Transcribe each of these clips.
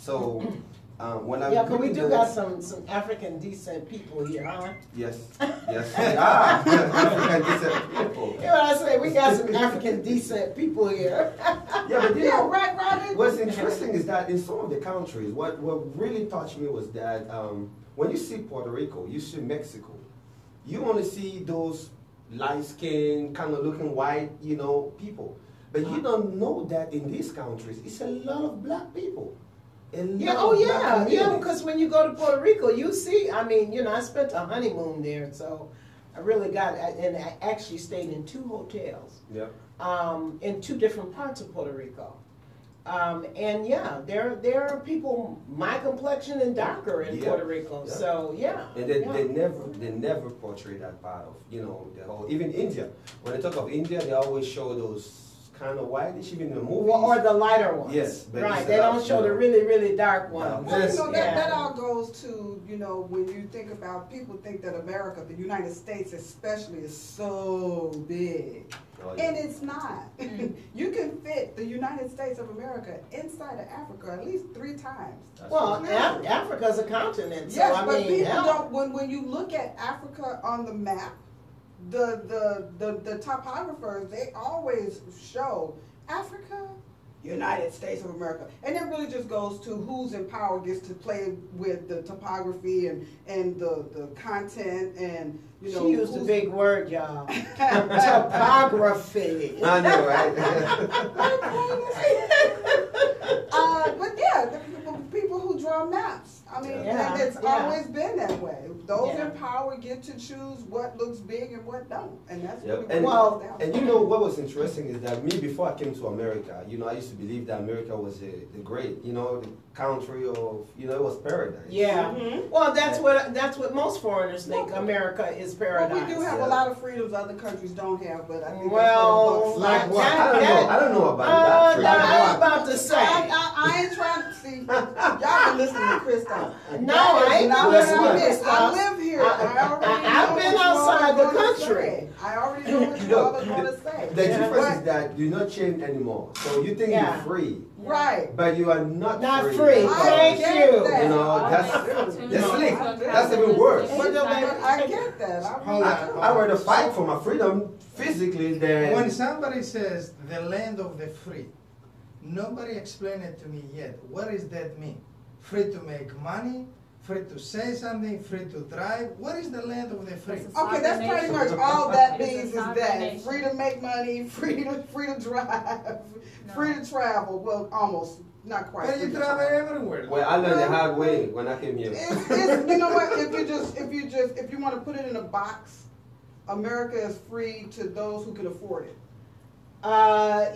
So when I but we do got some African descent people here, huh? Yes, yes, African descent people. You know what I say? We got some African descent people here. Yeah, but you know, right, Robin? what's interesting is that in some of the countries, what really touched me was that when you see Puerto Rico, you see Mexico, you only see those light-skinned, kind of looking white, you know, people. But you don't know that in these countries, it's a lot of black people. Yeah, because when you go to Puerto Rico, you see, I mean, you know, I spent a honeymoon there, so I really got, and I actually stayed in 2 hotels. Yep. In 2 different parts of Puerto Rico. And yeah, there are people my complexion and darker in Puerto Rico. Yeah. So yeah. And they never portray that part of, you know, the whole, even India. When they talk of India, they always show those kind of whitish, even in the movies. Or the lighter ones. Yes. Right. They don't show the really, really dark ones. Well, you know, that all goes to, you know, when you think about, people think that America, the United States especially, is so big. Oh, yeah. And it's not. You can fit the United States of America inside of Africa at least 3 times. Well, Africa's a continent. So yes, I but mean, people don't, when you look at Africa on the map, the topographers, they always show Africa, United States of America. And it really just goes to who's in power gets to play with the topography and the content and, you know. She used a big word, y'all. Topography. I know, right? But yeah, the people who draw maps. I mean, and it's always been that way. Those in power get to choose what looks big and what don't, and that's really what it down. And you know what was interesting is that me, before I came to America, you know, I used to believe that America was the great, you know, the country of, you know, it was paradise. Yeah. Well, that's what most foreigners think. America is paradise. Well, we do have a lot of freedoms other countries don't have, but I think like what? I don't know about that. I was about to say. I ain't trying to see. Y'all been listening to Krista. No, I ain't been listening to Krista. I live here. I've been outside the country. I already know what y'all are going to say. The difference is that you're not chained anymore. So you think you're free. Right. But you are not free. Thank you. You know, that's slick. That's even worse. I get that. I rather fight for my freedom physically than... When somebody says the land of the free, nobody explained it to me yet. What does that mean? Free to make money? Free to say something, free to drive. What is the land of the free? Okay, that's pretty much all that means is that free to make money, free to drive, free to travel. Well, almost, not quite. But you travel everywhere. Well, I learned the hard way when I came here. It's, you know what? If you want to put it in a box, America is free to those who can afford it.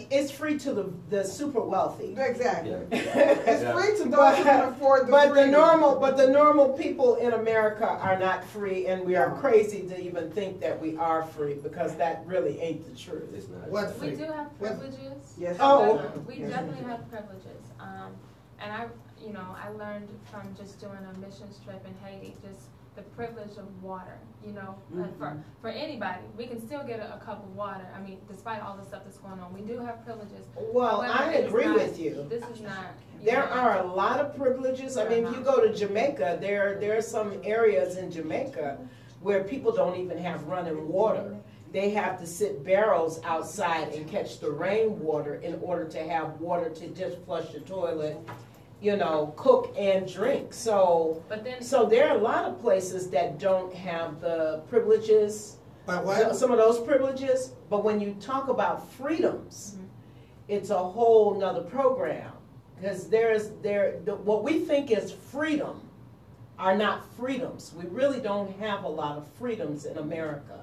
It's free to the super wealthy. Exactly. It's free to those who can afford the the normal people in America are not free, and we are crazy to even think that we are free, because that really ain't the truth. It's not. What free? We do have privileges. Yes. We definitely have privileges. And I learned from just doing a missions trip in Haiti, just the privilege of water, you know, for anybody. We can still get a cup of water. I mean, despite all the stuff that's going on, we do have privileges. Well, I agree with you. This is not. There are a lot of privileges. I mean, if you go to Jamaica, there are some areas in Jamaica where people don't even have running water. They have to sit barrels outside and catch the rainwater in order to have water to just flush the toilet, you know, cook and drink. So there are a lot of places that don't have the privileges, some of those privileges. But when you talk about freedoms, it's a whole nother program, because what we think is freedom are not freedoms. We really don't have a lot of freedoms in America.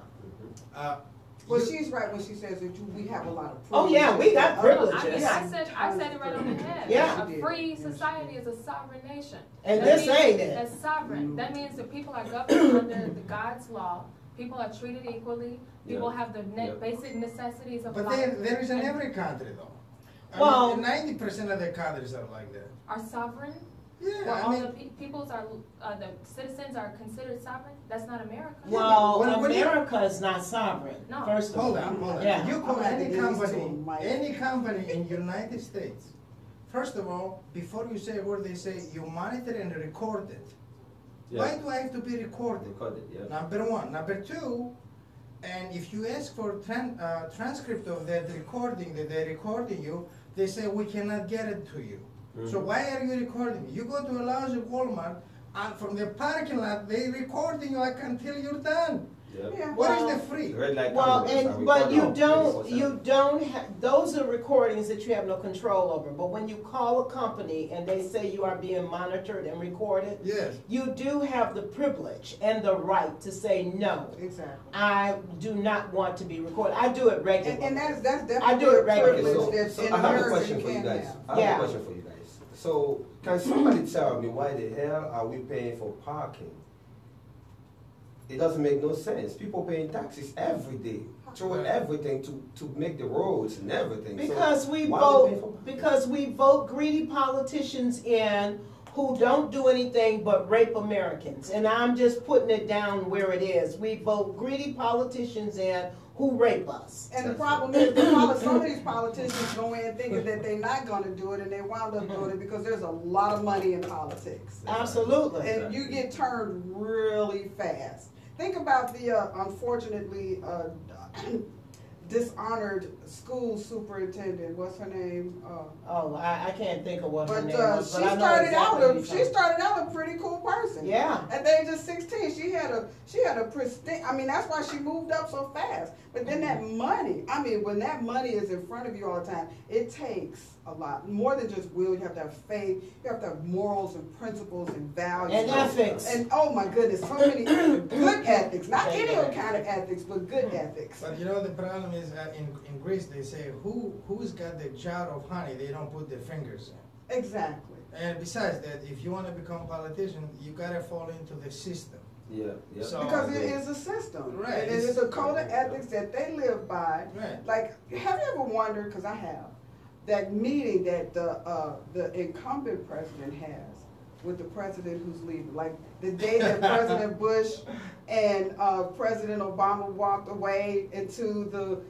Well, she's right when she says that we have a lot of privileges. Oh yeah, we got privileges. I said it right on the head. Yeah. A free society is a sovereign nation. And this ain't it. That's sovereign. That means that people are governed under the God's law. People are treated equally. People have the basic necessities of life. But there is in every country, though. Well, 90% of the countries are like that. Are sovereign? Yeah, Where all the citizens are considered sovereign? That's not America. Well, America is not sovereign. No. First of all. Hold on. Yeah. You call any company in United States first of all, before you say a word, they say you monitor and record it. Yeah. Why do I have to be recorded? Recorded, yeah. Number one. Number two, and if you ask for transcript of that recording that they're recording you, they say we cannot get it to you. So why are you recording me? You go to a lousy Walmart, and from the parking lot, they recording you until you're done. Yep. Yeah. What Well, is the free? Red light Well, cameras are and, but you recording don't, 24/7. you don't have, those are recordings that you have no control over. But when you call a company and they say you are being monitored and recorded, Yes. you do have the privilege and the right to say, no, Exactly. I do not want to be recorded. I do it regularly. And that's definitely I do it a regularly. privilege Okay, that's so in I have a America question you for you can't guys. have. I have Yeah. a question for you guys. So, can somebody tell me why the hell are we paying for parking? It doesn't make no sense. People paying taxes every day, throwing everything to make the roads and everything. Because so we why are we paying for vote, parking? because we vote greedy politicians in who don't do anything but rape Americans. And I'm just putting it down where it is. We vote greedy politicians in who rape us. And the problem is, some of these politicians go in thinking that they're not going to do it, and they wound up doing it because there's a lot of money in politics. Absolutely. And you get turned really fast. Think about the unfortunately dishonored school superintendent. What's her name? Oh, I can't think of what her But name was, she but I know started exactly out what you're talking started out a pretty cool person. Yeah. At the age of 16, she had a pristine. I mean, that's why she moved up so fast. But then that money, I mean, when that money is in front of you all the time, it takes a lot more than just will. You have to have faith. You have to have morals and principles and values And ethics. And oh my goodness, so many good ethics. Not any old kind of ethics, but good ethics. But you know the problem is in Greece they say who's got the jar of honey they don't put their fingers in. Exactly. And besides that, if you want to become a politician, you gotta fall into the system. Yeah, yeah. So- Because it is a system. Right. And it is a code of ethics that they live by. Right. Like, have you ever wondered, because I have, that meeting that the incumbent president has with the president who's leaving? Like, the day that President Bush and President Obama walked away into the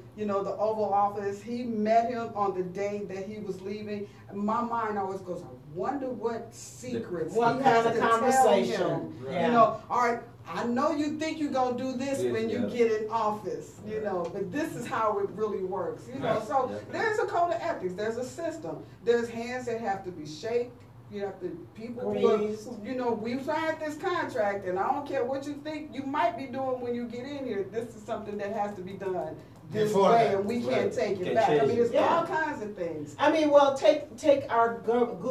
Oval Office, he met him on the day that he was leaving. And my mind always goes, I wonder what secrets What he kind has of to tell conversation? him. Yeah. You know, all right, I know you think you're going to do this Yes, when you yeah. get in office, you know, but this is how it really works, you know. Right, So yeah. there's a code of ethics, there's a system. There's hands that have to be shaked. You have to, people who are, Greased. you know, we signed this contract, and I don't care what you think you might be doing when you get in here. This is something that has to be done this Before way, that. and we Right. can't take it Can't back. I change mean, it. it's Yeah. all kinds of things. I mean, well, take our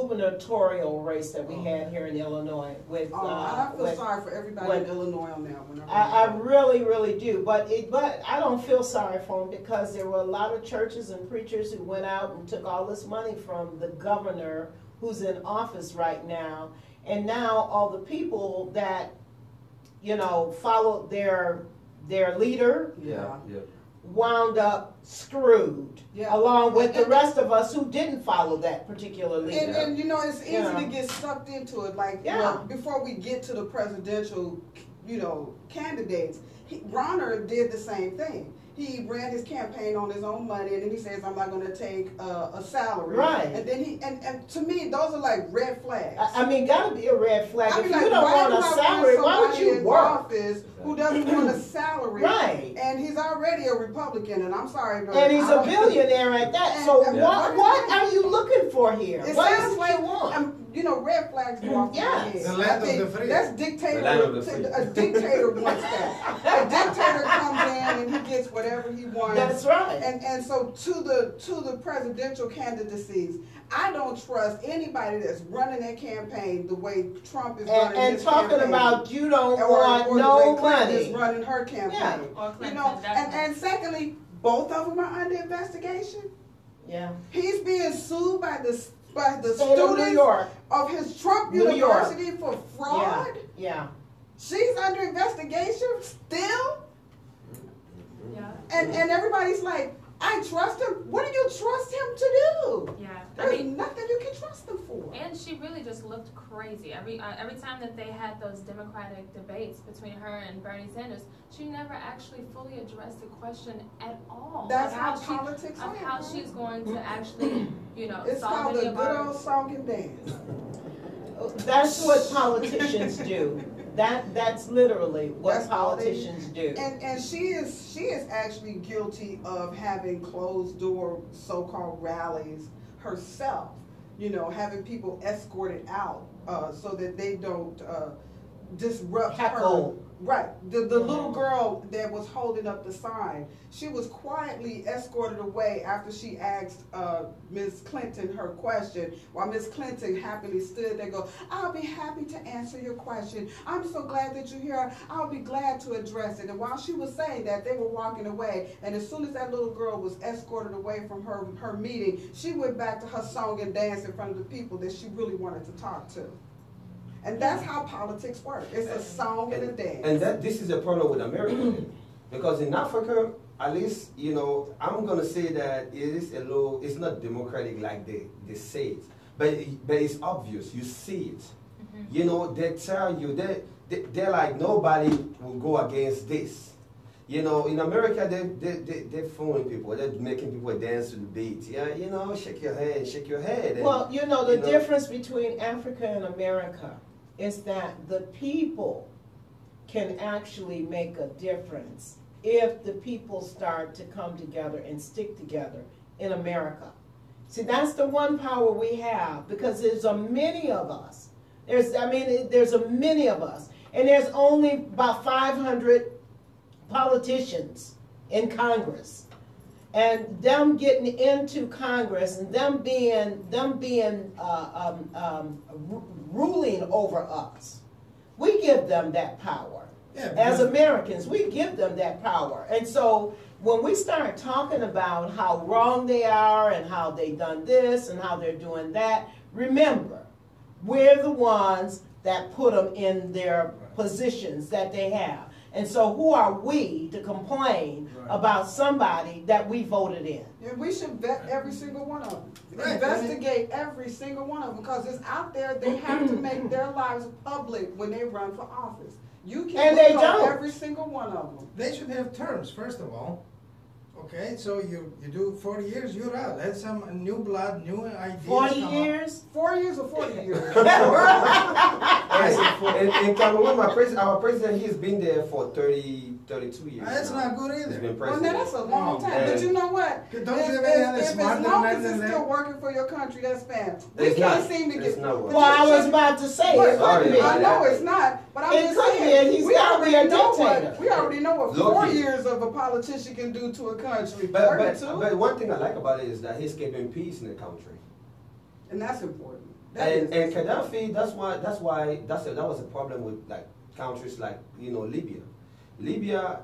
gubernatorial race that we had here in Illinois with. I feel with- sorry for everybody with- in Illinois on that one. I really, really do. But I don't feel sorry for them because there were a lot of churches and preachers who went out and took all this money from the governor who's in office right now. And now all the people that, followed their leader Yeah, yeah. wound up screwed. Yeah. Along with the rest of us who didn't follow that particular leader. And you know, it's easy Yeah. to get sucked into it. Like, Yeah. before we get to the presidential, candidates, Bronner did the same thing. He ran his campaign on his own money, and then he says, "I'm not going to take a salary." Right. And then and to me, those are like red flags. I mean, gotta be a red flag. I If mean, you like, don't why want do a I salary, why would somebody you in work? office who doesn't want a salary? Right. And he's already a Republican, and I'm sorry, but And he's I a don't- billionaire at that. So And- what are you looking for here? It What is sounds it like you want? red flags go off Yes. my head. The land I of think the free. That's The land of the free. A dictator wants that. A dictator comes in and he gets whatever he wants. That's right. And so to the presidential candidacies, I don't trust anybody that's running their campaign the way Trump is running And his talking campaign. about you don't Or want the way no Clinton is money. running her campaign. Yeah. Or Clinton, You know, definitely. and secondly, both of them are under investigation. Yeah. He's being sued by the State of New students York. of his Trump New York. University for fraud. Yeah. She's under investigation still. Yeah. And everybody's like, I trust him. What do you trust him to do? Yeah, There's nothing you can trust him for. and she really just looked crazy. Every time that they had those Democratic debates between her and Bernie Sanders, she never actually fully addressed the question at all. That's of how she, politics of is, how right? she's going to actually, It's solve called any the of good our. old song and dance. That's what politicians do. That's literally what That's all they- politicians do. And she is actually guilty of having closed door so-called rallies herself. Having people escorted out so that they don't disrupt Heckle. her. Right. The little girl that was holding up the sign, she was quietly escorted away after she asked Ms. Clinton her question, while Ms. Clinton happily stood there and go, I'll be happy to answer your question. I'm so glad that you're here. I'll be glad to address it. And while she was saying that, they were walking away. And as soon as that little girl was escorted away from her meeting, she went back to her song and dance in front of the people that she really wanted to talk to. And that's how politics work. It's a song and a dance. And this is a problem with America. Because in Africa, at least, I'm going to say that it is it's not democratic like they say it. But it's obvious. You see it. Mm-hmm. They tell you, they're like, nobody will go against this. In America, they're fooling people. They're making people dance to the beat. Yeah, shake your head. And, Well, the difference between Africa and America is that the people can actually make a difference if the people start to come together and stick together in America. See, that's the one power we have, because there's a many of us. There's a many of us, and there's only about 500 politicians in Congress. And them getting into Congress and them being ruling over us, we give them that power. Yeah, As Americans, we give them that power. And so when we start talking about how wrong they are and how they done this and how they're doing that, remember, we're the ones that put them in their positions that they have. And so who are we to complain about somebody that we voted in? And we should vet every single one of them. Right. Investigate every single one of them, because it's out there. They have to make their lives public when they run for office. You And can they look on don't. every single one of them. They should have terms, first of all. Okay, so you do 40 years, you're out. Let some new blood, new ideas 40 come up. years? 4 years or 40 years? in Cameroon, our president, he's been there for 32 years. That's now. not good He's either. been Well, president. now that's a long time. And- But you know what? Don't If, you have if, any other if smarter as long men as than it's that? still working for your country, that's fine. We It's can't not. seem to It's get. not but working. Well, I you was should- about to say, But it could be. I know it's not, but I'm It just could be, and saying, he's we gotta be already a know dictator. what, we already know what Look 4 here. years of a politician can do to a country. But 32, but one thing I like about it is that he's keeping peace in the country. and that's important. That And is- Gaddafi, that was a problem with like countries like Libya. Libya,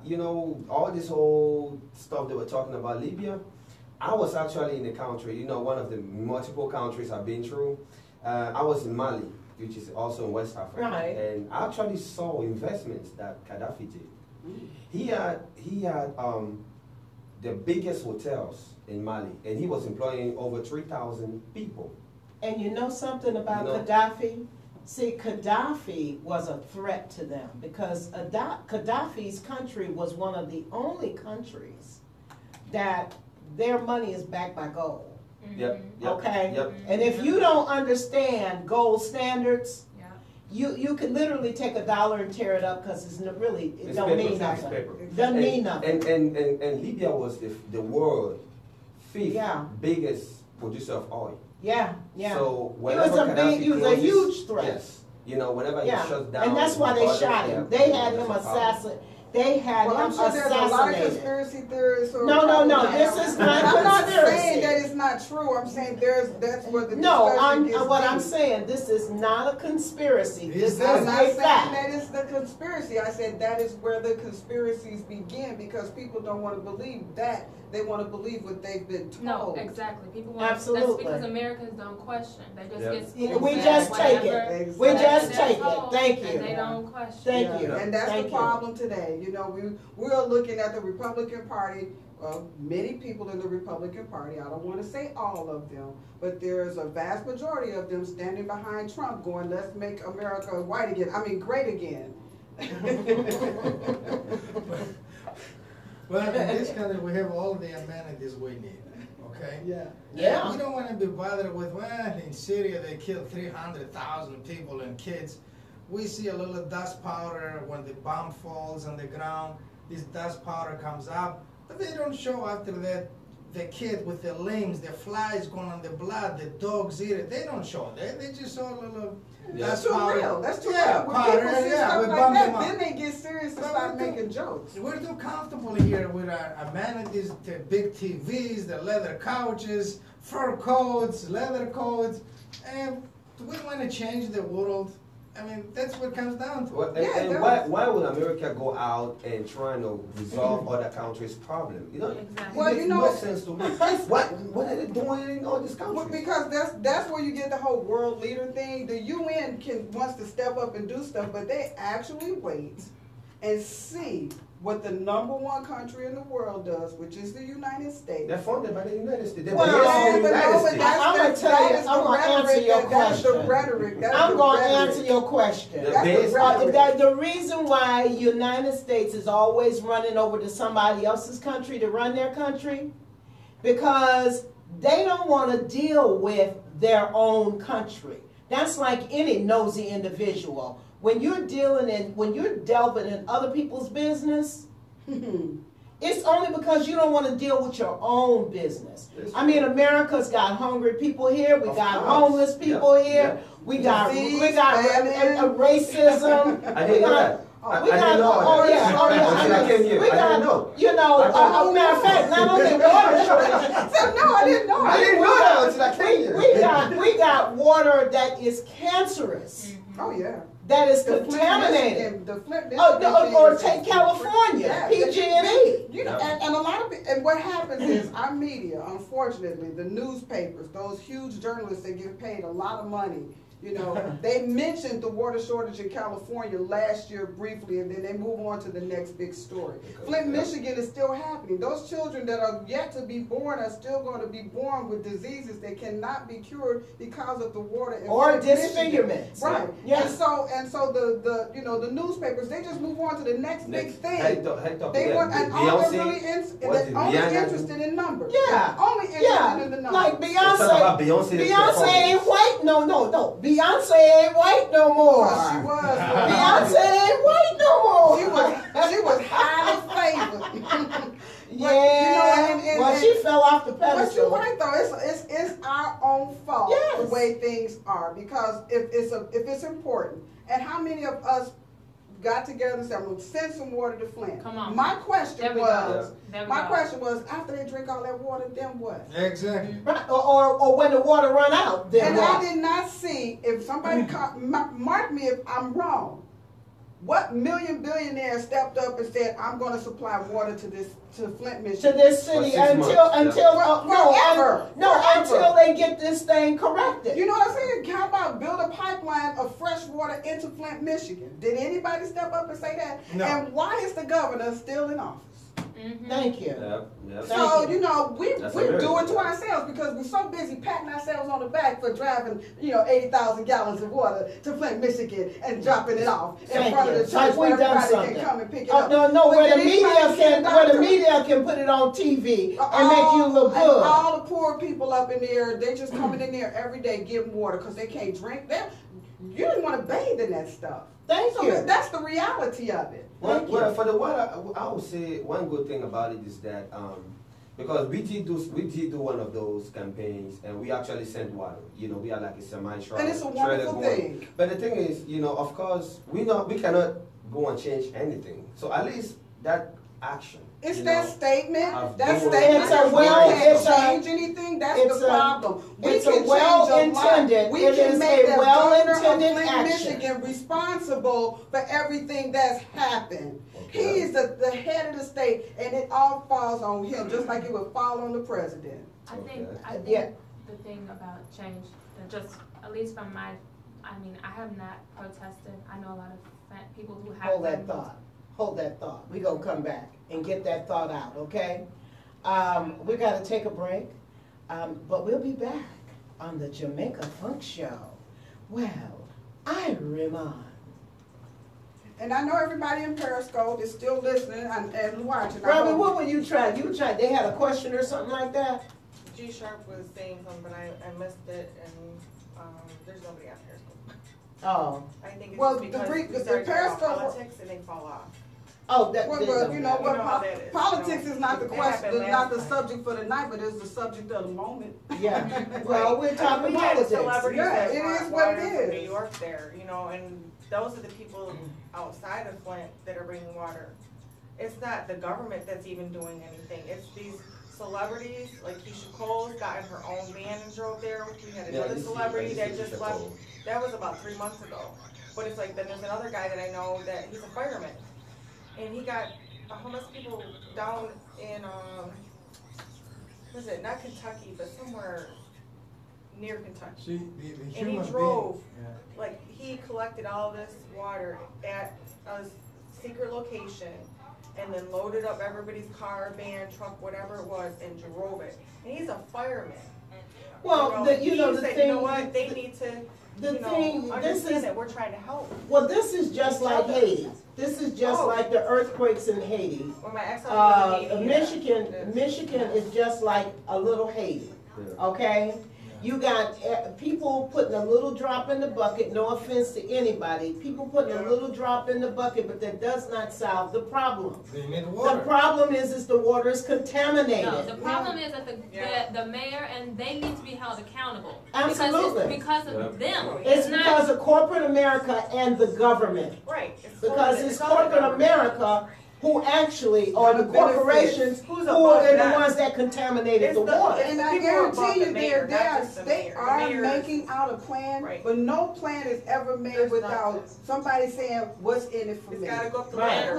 all this whole stuff they were talking about Libya. I was actually in the country, one of the multiple countries I've been through. I was in Mali, which is also in West Africa, Right. and I actually saw investments that Gaddafi did. He had the biggest hotels in Mali, and he was employing over 3,000 people. And you know something about Gaddafi? See, Gaddafi was a threat to them because Gaddafi's country was one of the only countries that their money is backed by gold. Yep. Okay? Yep. And if you don't understand gold standards, Yeah. you could literally take $1 and tear it up because it It's don't paper, mean it's nothing. paper. Doesn't mean nothing. And Libya was the world fifth Yeah. biggest producer of oil. Yeah, yeah. So He whenever was Gaddafi he was a closes- huge threat. Yes. Whenever Yeah, he shuts down. and that's why they oil, shot him. yeah, They had him that's a problem. assassinated. They had Well, him I'm sure there's a lot of assassinated. conspiracy theorists. Who No, are no, probably- this is not I'm not conspiracy. saying that it's not true. I'm saying that's where the No, discussion gets what I'm deep. saying, this is not a conspiracy. This is I'm not a saying fact. that it's the conspiracy. I said that is where the conspiracies begin because people don't want to believe that. They want to believe what they've been told. No, exactly. People want. Absolutely. That's because Americans don't question. They just Yeah. get Yeah, schooled. we and just take whatever, it. We whatever just they're take it. told, Thank you. And they don't question. Thank Yeah, you. and that's Thank the you. problem today. We are looking at the Republican Party many people in the Republican Party, I don't want to say all of them, but there's a vast majority of them standing behind Trump going, let's make America white again, great again. Well, in this country, we have all the amenities we need, okay? Yeah. We don't want to be bothered with, well, in Syria they killed 300,000 people and kids. We see a little dust powder when the bomb falls on the ground. This dust powder comes up, but they don't show after that the kid with the limbs, the flies going on the blood, the dogs eat it. They don't show that. They just show a little That's too real. That's too Yeah, real. When powder, people see yeah, stuff we like bump them that, up. then they get serious and start making jokes. We're too comfortable here with our amenities, the big TVs, the leather couches, fur coats, leather coats, and do we want to change the world? I mean, that's what it comes down to. Well, and why would America go out and try to resolve other countries' problem? You know, Exactly. Well, it makes you know, no sense to me. What are they doing in all these Well, countries? because that's where you get the whole world leader thing. The UN wants to step up and do stuff, but they actually wait and see what the #1 country in the world does, which is the United States. They're funded by the United States. They're Well, based in the but United no, but States. I'm gonna that's tell you, the I'm gonna answer rhetoric, your that's the question. rhetoric. That's I'm the going to rhetoric. answer your question. They're That's the based- rhetoric. The reason why United States is always running over to somebody else's country to run their country, because they don't want to deal with their own country. That's like any nosy individual. When you're delving in other people's business, it's only because you don't want to deal with your own business. I mean, America's got hungry people here. We Of got course. homeless people Yep. here. Yep. We got Disease, racism. I didn't know that. We I got, didn't know oh that. yeah, oh yeah. Until I came here. We I got, didn't know. you know, matter of fact, not only water shortage. So, no, I didn't know. I didn't know that until I came here. We got water that is cancerous, Oh yeah. that is The Flint, contaminated. Michigan, the Flint, Michigan Or thing is- take California, Yeah, PG&E. You know, and a lot of and what happens is our media, unfortunately, the newspapers, those huge journalists that get paid a lot of money, you know, they mentioned the water shortage in California last year briefly, and then they move on to the next big story. Flint, Michigan is still happening. Those children that are yet to be born are still going to be born with diseases that cannot be cured because of the water in Or Flint, Michigan. disfigurements. Right. Yeah. And so the you know the newspapers, they just move on to the next big thing. They want, and all they're really they're only interested in numbers. Yeah. They're only interested in the numbers. Like Let's talk about Beyonce. Beyonce ain't white. No. Beyonce ain't white no more. Well, she was. Beyonce ain't white no more. She was highly favored. Yeah. Well, she fell off the But pedestal. you're right though. It's our own fault Yes. the way things are, because if it's important, and how many of us got together and said, I'm gonna send some water to Flint. Come on. My There question we was, go. There we my go. question was, after they drink all that water, then what? Exactly. Right, or when the water run out, then And what? I did not see, if somebody mark me if I'm wrong, what million billionaire stepped up and said, I'm going to supply water to Flint, To Michigan? this city For 6 months, until they get this thing corrected. You know what I'm saying? How about build a pipeline of fresh water into Flint, Michigan? Did anybody step up and say that? No. And why is the governor still in office? Thank you. Yep. So, Thank you. you know, we That's do it America. to ourselves because we're so busy patting ourselves on the back for driving, 80,000 gallons of water to Flint, Michigan and dropping it off in Thank front you. of the church Like we where done everybody something. can come and pick it Oh, up. no, But where the did anybody media see can, the where the doctor? media can put it on TV and make you look And good. all the poor people up in there, they just coming in there every day getting water because they can't drink. You didn't want to bathe in that stuff. Thank So you. that's the reality of it. Well, for the water, I would say one good thing about it is that because we did do one of those campaigns, and we actually sent water. We are like a semi-truck. And it's a wonderful thing. But the thing is, of course, we cannot go and change anything. So at least that action. It's that statement. Of That doing- statement. It's a that we well- can't it's a- change anything. That's it's the a- problem. We it's a can change well-intended- lot. We it can is make a the well-intended governor of Flint, action. Michigan responsible for everything that's happened. Okay. He is the head of the state, and it all falls on him, just like it would fall on the president. I think Yeah. the thing about change, that just at least from I have not protested. I know a lot of people who have. Hold that thought. Hold that thought. We're going to come back and get that thought out, okay? We got to take a break, but we'll be back on the Jamaica Funk Show. Well, I remind. And I know everybody in Periscope is still listening and watching. Robin, what were you trying? You tried. They had a question or something like that. G Sharp was saying something, but I missed it, and there's nobody on Periscope. Oh. I think it's Well, because the we started talking Periscope- about politics and they fall off. Oh, that. Well, you know You what? know how that is, Politics you know. is not the It question, happened it's not the last time. subject for the night, but it's the subject of the moment. Yeah. Well, we're talking We had politics. celebrities Yeah, that it brought is what it water from is. New York there, you know, and those are the people outside of Flint that are bringing water. It's not the government that's even doing anything. It's these celebrities, like Keisha Cole's got in her own van and drove there. We had another celebrity that just left. That was about 3 months ago. But it's like, then there's another guy that I know that he's a fireman. And he got homeless people down in, what is it, not Kentucky, but somewhere near Kentucky. See, the And human he drove, being, yeah. like, he collected all this water at a secret location and then loaded up everybody's car, van, truck, whatever it was, and drove it. And he's a fireman. Well, he the said, thing. you know what, they need to, The you know, thing. This understand is. that we're trying to help. Well, this is just like Haiti. This is just Oh. like the earthquakes in Haiti. When my ex-husband was in Haiti, yeah. Michigan is just like a little Haiti. Okay. You got people putting a little drop in the bucket, no offense to anybody, people putting a little drop in the bucket, but that does not solve the problem. They need The water. problem is the water is contaminated. No, the problem is that Yeah. the mayor and they need to be held accountable. Absolutely. Because of them. It's not- because of corporate America and the government. Right. Because it's all the corporate government. America who actually, or the Gonna benefit. corporations Who's who are above the that? ones that contaminated It's the the- water. And I People are above guarantee the you, mayor, not just the they mayor. The are mayor- making out a plan, Right. but no plan is ever made There's without not. somebody saying, what's in it for It's me? gotta go up the Right. ladder.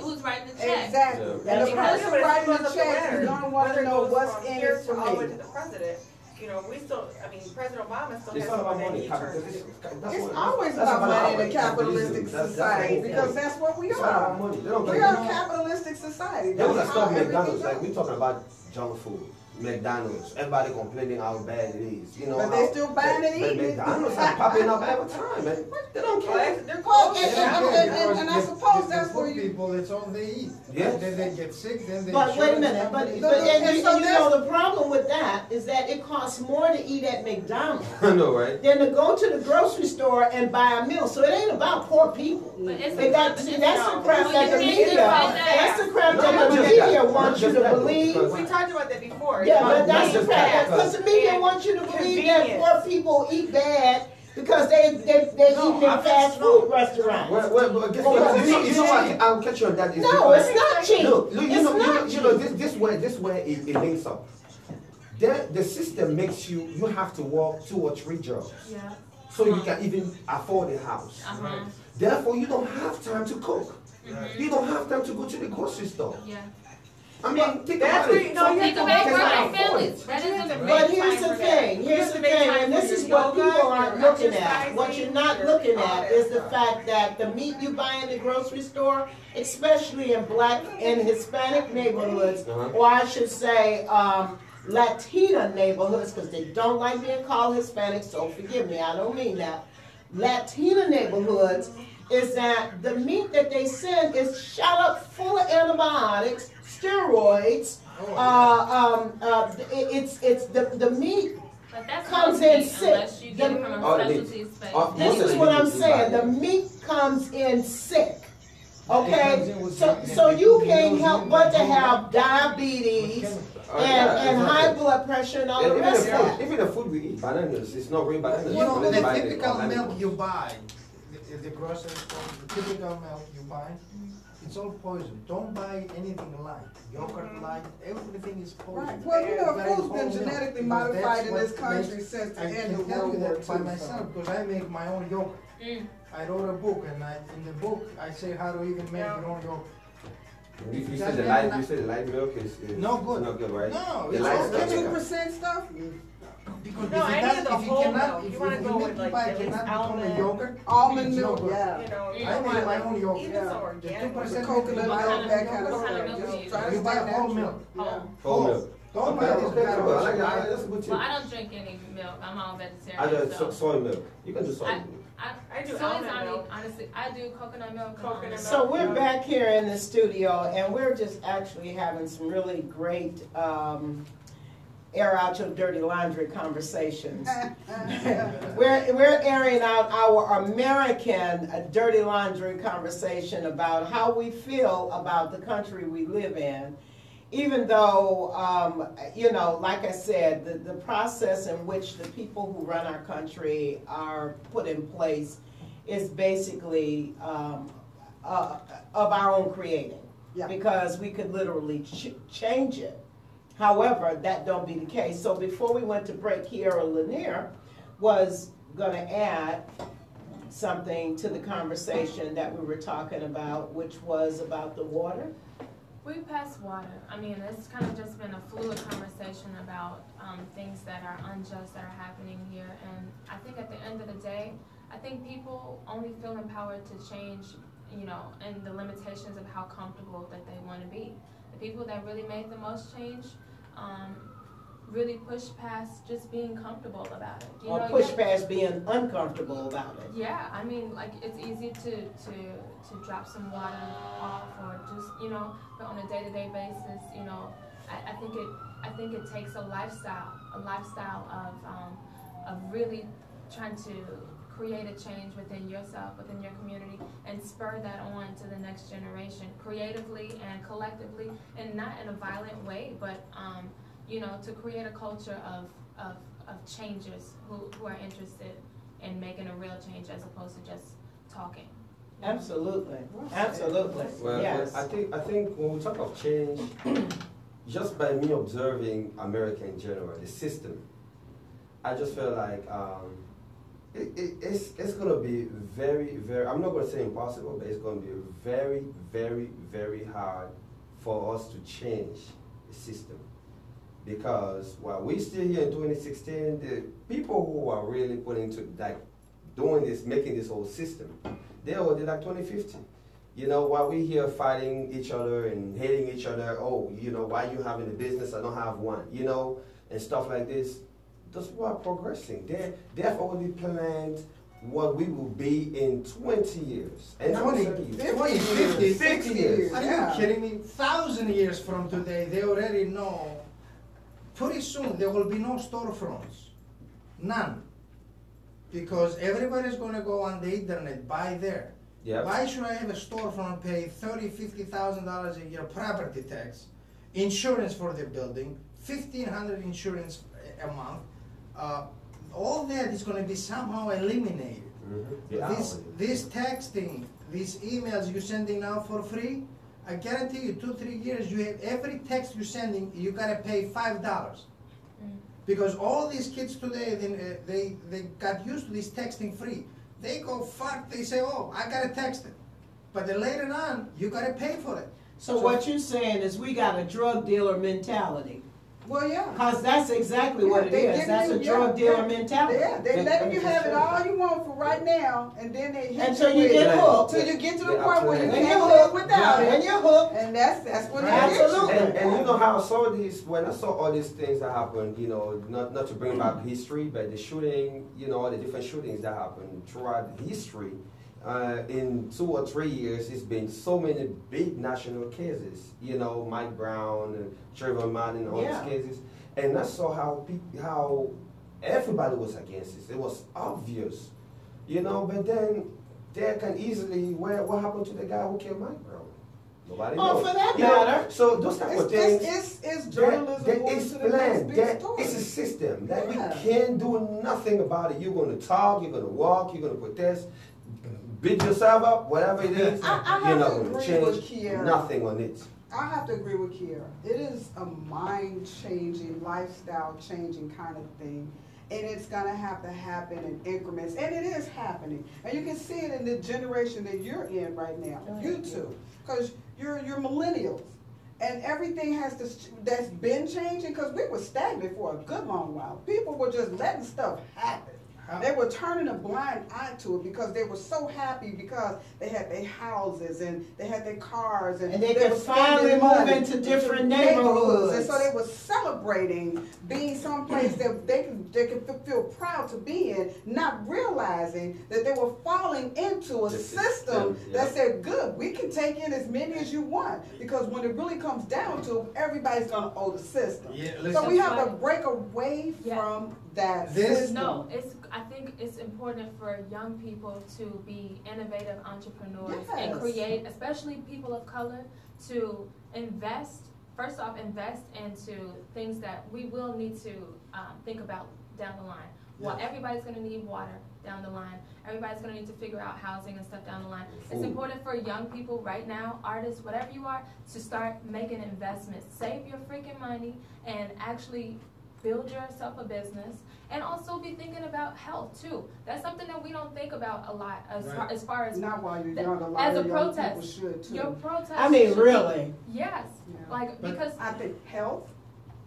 Who's writing the check? Exactly. Yeah. And the That's right. person Yeah, but it writing goes the up the check ladder. is gonna want Whether to it know goes what's from in here it for to all the way me. to the president. You know, we still, I mean, President Obama still It's has not some about that money. he turned to. It's always about money in a capitalistic society, because that's what we It's not about are. money. They don't We care. are a capitalistic society. They want to That's stop how everything McDonald's. Like goes. we're talking about junk food, McDonald's. Everybody complaining how bad it is. You know, But they still buying and eating it. McDonald's are popping up every time, man. They don't Well, care. they're Well, close. and- Yeah. and I suppose that's for where you- people, it's all they eat. Yes. Then they get sick, then they. But wait a minute, insurance but company- and you so know the problem with that is that it costs more to eat at McDonald's I know, right? than to go to the grocery store and buy a meal. So it ain't about poor people. But it's They got, see, that's the crap that the you can't media, divide that. that's the crap No, that not the just media that. wants Not you just to that, believe. because- We talked about that before. Yeah, It's but about that's just the crap, that, because the media and wants you to believe that convenience. poor people eat bad because they No, eat in I'm fast just- food restaurants. Well, guess Well, what? it's You know what? I'll catch you on that. Is No, because- it's not cheap. Look, you It's know, not you know, cheap. this way it links up. The system makes you have to work 2 or 3 jobs Yeah. so you can even afford a house. Uh-huh. Therefore, you don't have time to cook. Mhm. You don't have time to go to the grocery store. Yeah. I mean, think That's about where it. you know Some you have Think people about cannot working afford families. it. That is a But here's the thing, here's the thing, and this is what people aren't looking at. What you're not looking at is the fact that the meat you buy in the grocery store, especially in Black and Hispanic neighborhoods, or I should say, Latina neighborhoods, because they don't like being called Hispanic, so forgive me, I don't mean that. Latina neighborhoods is that the meat that they send is shot up full of antibiotics, steroids. It's the meat. But that's Comes not in meat sick. unless you get it from Oh, a the meat. specialty space. Oh, This is what I'm saying. The meat comes in sick. Okay, so you can't help but to have diabetes and high blood pressure and all the rest of that. Even the food we eat, bananas, it's not real bananas. You know, It's the bananas, typical organic milk ones. you buy, the grocery store, the typical milk you buy, it's all poison. Don't buy anything light. Yogurt light, everything is poison. Right. Well, you know, Very food's been whole milk, genetically because modified that's in what this country makes- since the I end can of tell World you War that by II. myself, because I make my own yogurt. Mm. I wrote a book, and in the book I say how to even make your own yogurt. You say the light milk is No good. Not good, right? No, The it's light all stuff. chemical. 2% stuff? Because No, if I it need does, the if you whole cannot, milk. if You wanna if go milk with, you like, buy at least cannot become a almond. yogurt, Almond milk, yeah. You know, I make my own yogurt. even some Yeah. organic. The 2% Coconut What milk, kind of that milk? kind of What kind of stuff. milk do you Just try to You buy stay whole natural. milk. Yeah. Whole milk. Don't Okay, buy this okay, garbage. cool. I like that. That's a good tip. Well, I don't drink any milk. I'm all vegetarian. I do so. soy milk. You can do soy milk. I do soy almond is, I mean, milk. honestly, I do coconut milk. and Coconut almond So milk. we're back here in the studio, and we're just actually having some really great air out your dirty laundry conversations. We're airing out our American dirty laundry conversation about how we feel about the country we live in. Even though, you know, like I said, the process in which the people who run our country are put in place is basically of our own creating. Yeah. Because we could literally change it. However, that don't be the case. So before we went to break, Kiarra Lanier was going to add something to the conversation that we were talking about, which was about the water. We pass water. I mean, it's kind of just been a fluid conversation about things that are unjust that are happening here. And I think at the end of the day, I think people only feel empowered to change, you know, and the limitations of how comfortable that they want to be. The people that really made the most change really push past just being comfortable about it. You Or know, push past being uncomfortable about it. yeah, I mean, like, it's easy to drop some water off or just, you know, but on a day-to-day basis, you know, I think it takes a lifestyle of really trying to create a change within yourself, within your community, and spur that on to the next generation, creatively and collectively, and not in a violent way, but you know, to create a culture of changers who are interested in making a real change as opposed to just talking. Absolutely, absolutely, Well, yes. I think when we talk of change, just by me observing America in general, the system, I just feel like it's going to be very, very, I'm not going to say impossible, but it's going to be very, very, very hard for us to change the system. Because while we're still here in 2016, the people who are really putting to, like, doing this, making this whole system, they already like 2050. You know, while we're here fighting each other and hating each other, oh, you know, why you having a business, I don't have one, you know, and stuff like this. Those people are progressing. They have already planned what we will be in 20 years. And 20, 50, 60 years. Are you kidding me? 1,000 years from today, they already know. Pretty soon, there will be no storefronts. None. Because everybody's going to go on the internet, buy there. Yep. Why should I have a storefront pay $30,000, $50,000 a year property tax, insurance for the building, $1,500 insurance a month? All that is going to be somehow eliminated. Mm-hmm. This texting, these emails you're sending out for free, I guarantee you 2-3 years, you have every text you're sending, you gotta pay $5. Because all these kids today, they got used to this texting free. They go fuck, they say, oh, I gotta text it. But then later on, you gotta pay for it. So what you're saying is we got a drug dealer mentality. Well, yeah. Because that's exactly what it they is. give That's you- a drug dealer mentality. Yeah, they letting you have it all you want for right now, and then they hit Until you with get it. hooked. Till you get to the Yeah, point where you absolutely. can't live without When it. you're hooked, And that's what it Absolutely. is. And you know how I saw these, when I saw all these things that happened, you know, not to bring back history, but the shooting, you know, all the different shootings that happened throughout history, in 2 or 3 years, it's been so many big national cases, you know, Mike Brown and Trayvon Martin and all Yeah. these cases. And I saw how everybody was against this. It was obvious, you know, but then they can easily, what happened to the guy who killed Mike Brown? Nobody Oh, knows. for that You know, matter. so those type of things. It's journalism going it's to the next planned. big story. It's a system that Yeah. we can't do nothing about it. You're going to talk, you're going to walk, you're going to protest, beat yourself up, whatever it is. I you're have not to going to agree with change Kiarra. nothing on it. I have to agree with Kiarra. It is a mind-changing, lifestyle-changing kind of thing. And it's going to have to happen in increments. And it is happening. And you can see it in the generation that you're in right now. You two. Because you're millennials. And everything that's been changing, because we were stagnant for a good long while. People were just letting stuff happen. They were turning a blind eye to it because they were so happy because they had their houses and they had their cars and they could finally move into different neighborhoods. And so they were celebrating being someplace that they could feel proud to be in, not realizing that they were falling into a system that said, good, we can take in as many as you want, because when it really comes down to it, everybody's going to owe the system. So we have to break away from that system. No, I think it's important for young people to be innovative entrepreneurs and create, especially people of color, to invest. First off, invest into things that we will need to think about down the line. Well, everybody's going to need water down the line. Everybody's going to need to figure out housing and stuff down the line. It's important for young people right now, artists, whatever you are, to start making investments. Save your freaking money and actually build yourself a business, and also be thinking about health too. That's something that we don't think about a lot as far as not while you're young. A lot as of a young protest. people should too. Your protest. I mean, really. Yes, because I think health,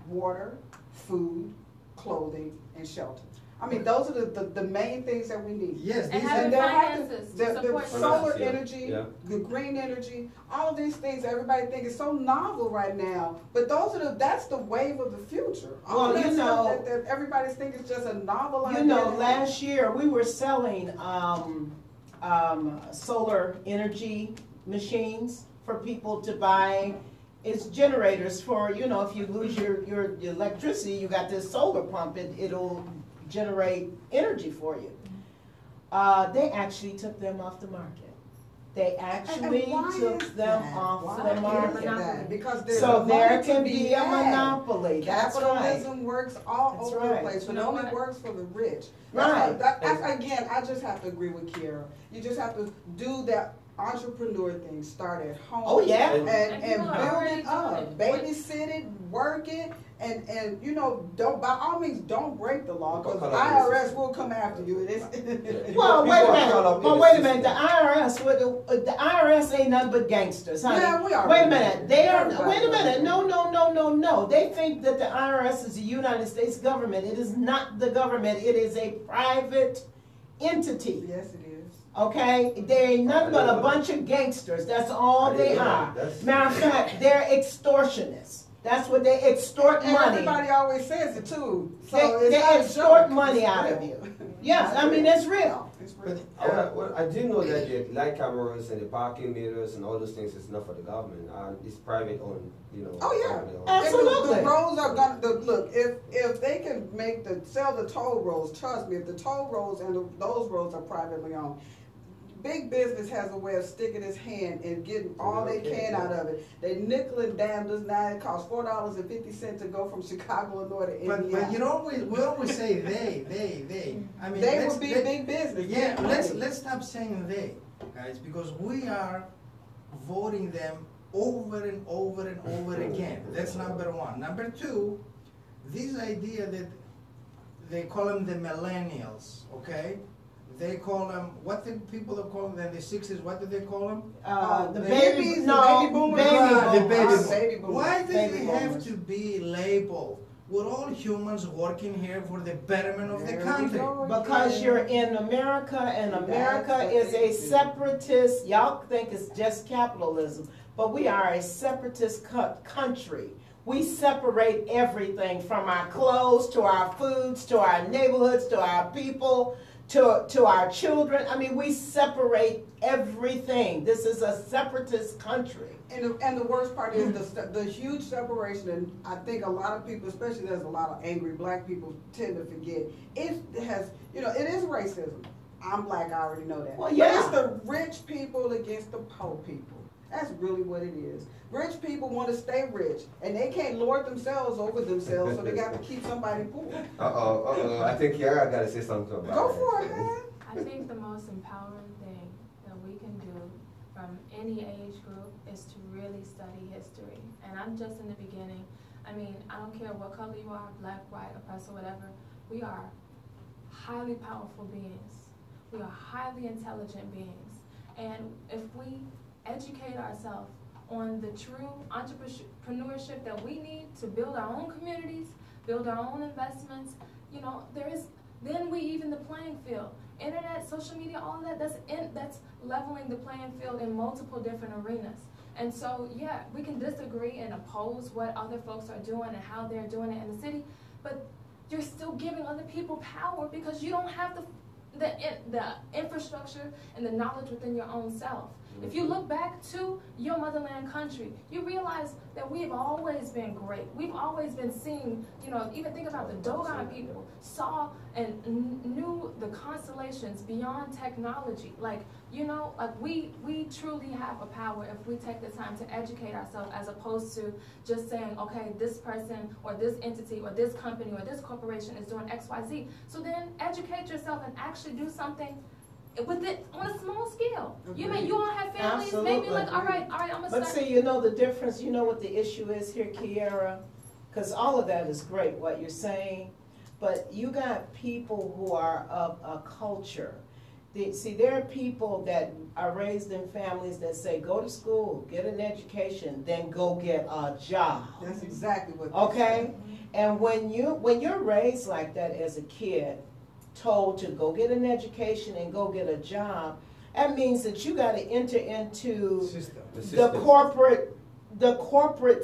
water, food, clothing, and shelter. I mean, those are the main things that we need. Yes, and having finances to support the solar energy, the green energy, all of these things everybody thinks is so novel right now. But that's the wave of the future. All well, you know, that everybody's thinking is just a novel idea. You know, last year we were selling solar energy machines for people to buy. It's generators for, you know, if you lose your electricity, you got this solar pump, it'll generate energy for you. They actually took them off the market. They actually took them off the market. Because so there can be a monopoly. Capitalism works all over the place, but it only works for the rich. Again, I just have to agree with Kiarra. You just have to do that entrepreneur thing. Start at home. Oh yeah, and build it up, babysit it, work it, and you know, don't, by all means, don't break the law, because the IRS will come after you. Well, wait a minute. Well, wait a minute. The IRS ain't nothing but gangsters, honey. Yeah, we are. Wait a minute. They are. Wait a minute. No. They think that the IRS is the United States government. It is not the government. It is a private entity. Yes, it is. Okay, they ain't nothing but a bunch of gangsters. That's all they are. Matter of fact, they're extortionists. That's what they extort money. Everybody always says it too. So they extort money out of you. Yes, I mean it's real. Well, I do know that the light cameras and the parking meters and all those things is not for the government. It's private owned, you know. Oh yeah, absolutely. The roads are gonna look. If they can sell the toll roads, trust me. If the toll roads and those roads are privately owned, big business has a way of sticking its hand and getting all they can out of it. They nickel and dime us now. It costs $4.50 to go from Chicago, Illinois to Indiana. But you know, we always say they. I mean, they would be big business. Yeah, let's stop saying they, guys, because we are voting them over and over and over again. That's number one. Number two, this idea that they call them the millennials, okay? They call them, what did people call them in the 60s, what did they call them? The baby boomers. Baby boomers. Why do they have to be labeled? We're all humans working here for the betterment of the country. Because you're in America, and America is a separatist, y'all think it's just capitalism, but we are a separatist country. We separate everything from our clothes, to our foods, to our neighborhoods, to our people, to our children. I mean, we separate everything. This is a separatist country. And the worst part is the huge separation, and I think a lot of people, especially there's a lot of angry black people, tend to forget. It has, you know, it is racism. I'm black, I already know that. Well, yeah. But it's the rich people against the poor people. That's really what it is. Rich people want to stay rich, and they can't lord themselves over themselves, so they got to keep somebody poor. I think Kiarra got to say something about Go for it, man. I think the most empowering thing that we can do from any age group is to really study history. And I'm just in the beginning. I mean, I don't care what color you are, black, white, oppressed, or whatever. We are highly powerful beings. We are highly intelligent beings. And if we educate ourselves on the true entrepreneurship that we need to build our own communities, build our own investments, you know, there is then we even the playing field. Internet, social media, all of that, that's leveling the playing field in multiple different arenas. And so, yeah, we can disagree and oppose what other folks are doing and how they're doing it in the city, but you're still giving other people power because you don't have the infrastructure and the knowledge within your own self. If you look back to your motherland country, you realize that we've always been great. We've always been seeing, you know, even think about the Dogon people, saw and knew the constellations beyond technology. Like, you know, like we truly have a power if we take the time to educate ourselves as opposed to just saying, okay, this person or this entity or this company or this corporation is doing X, Y, Z. So then educate yourself and actually do something with it on a small scale. You all have families, maybe like, all right, I'm gonna start. But see, you know the difference, you know what the issue is here, Kiarra? Because all of that is great, what you're saying, but you got people who are of a culture. See, there are people that are raised in families that say, go to school, get an education, then go get a job. That's exactly what. Okay? And when you're raised like that as a kid, told to go get an education and go get a job, that means that you got to enter into the corporate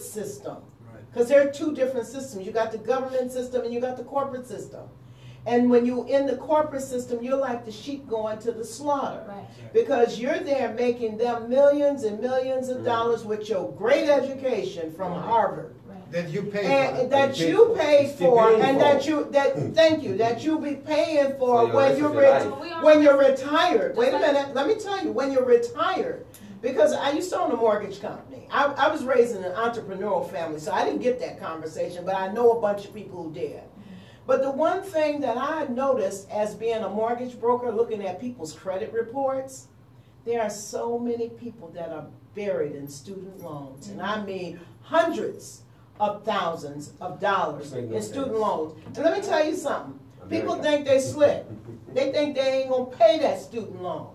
system. Because there are two different systems. You got the government system and you got the corporate system. And when you're in the corporate system, you're like the sheep going to the slaughter. Right. Because you're there making them millions and millions of dollars with your great education from Harvard. That you pay for. And that you pay for, and that you'll be paying for when you're retired. Wait a minute, let me tell you, when you're retired, because I used to own a mortgage company. I was raised in an entrepreneurial family, so I didn't get that conversation, but I know a bunch of people who did. But the one thing that I noticed as being a mortgage broker, looking at people's credit reports, there are so many people that are buried in student loans, and I mean hundreds of thousands of dollars in student loans. And let me tell you something. People think they slick. They think they ain't gonna pay that student loan.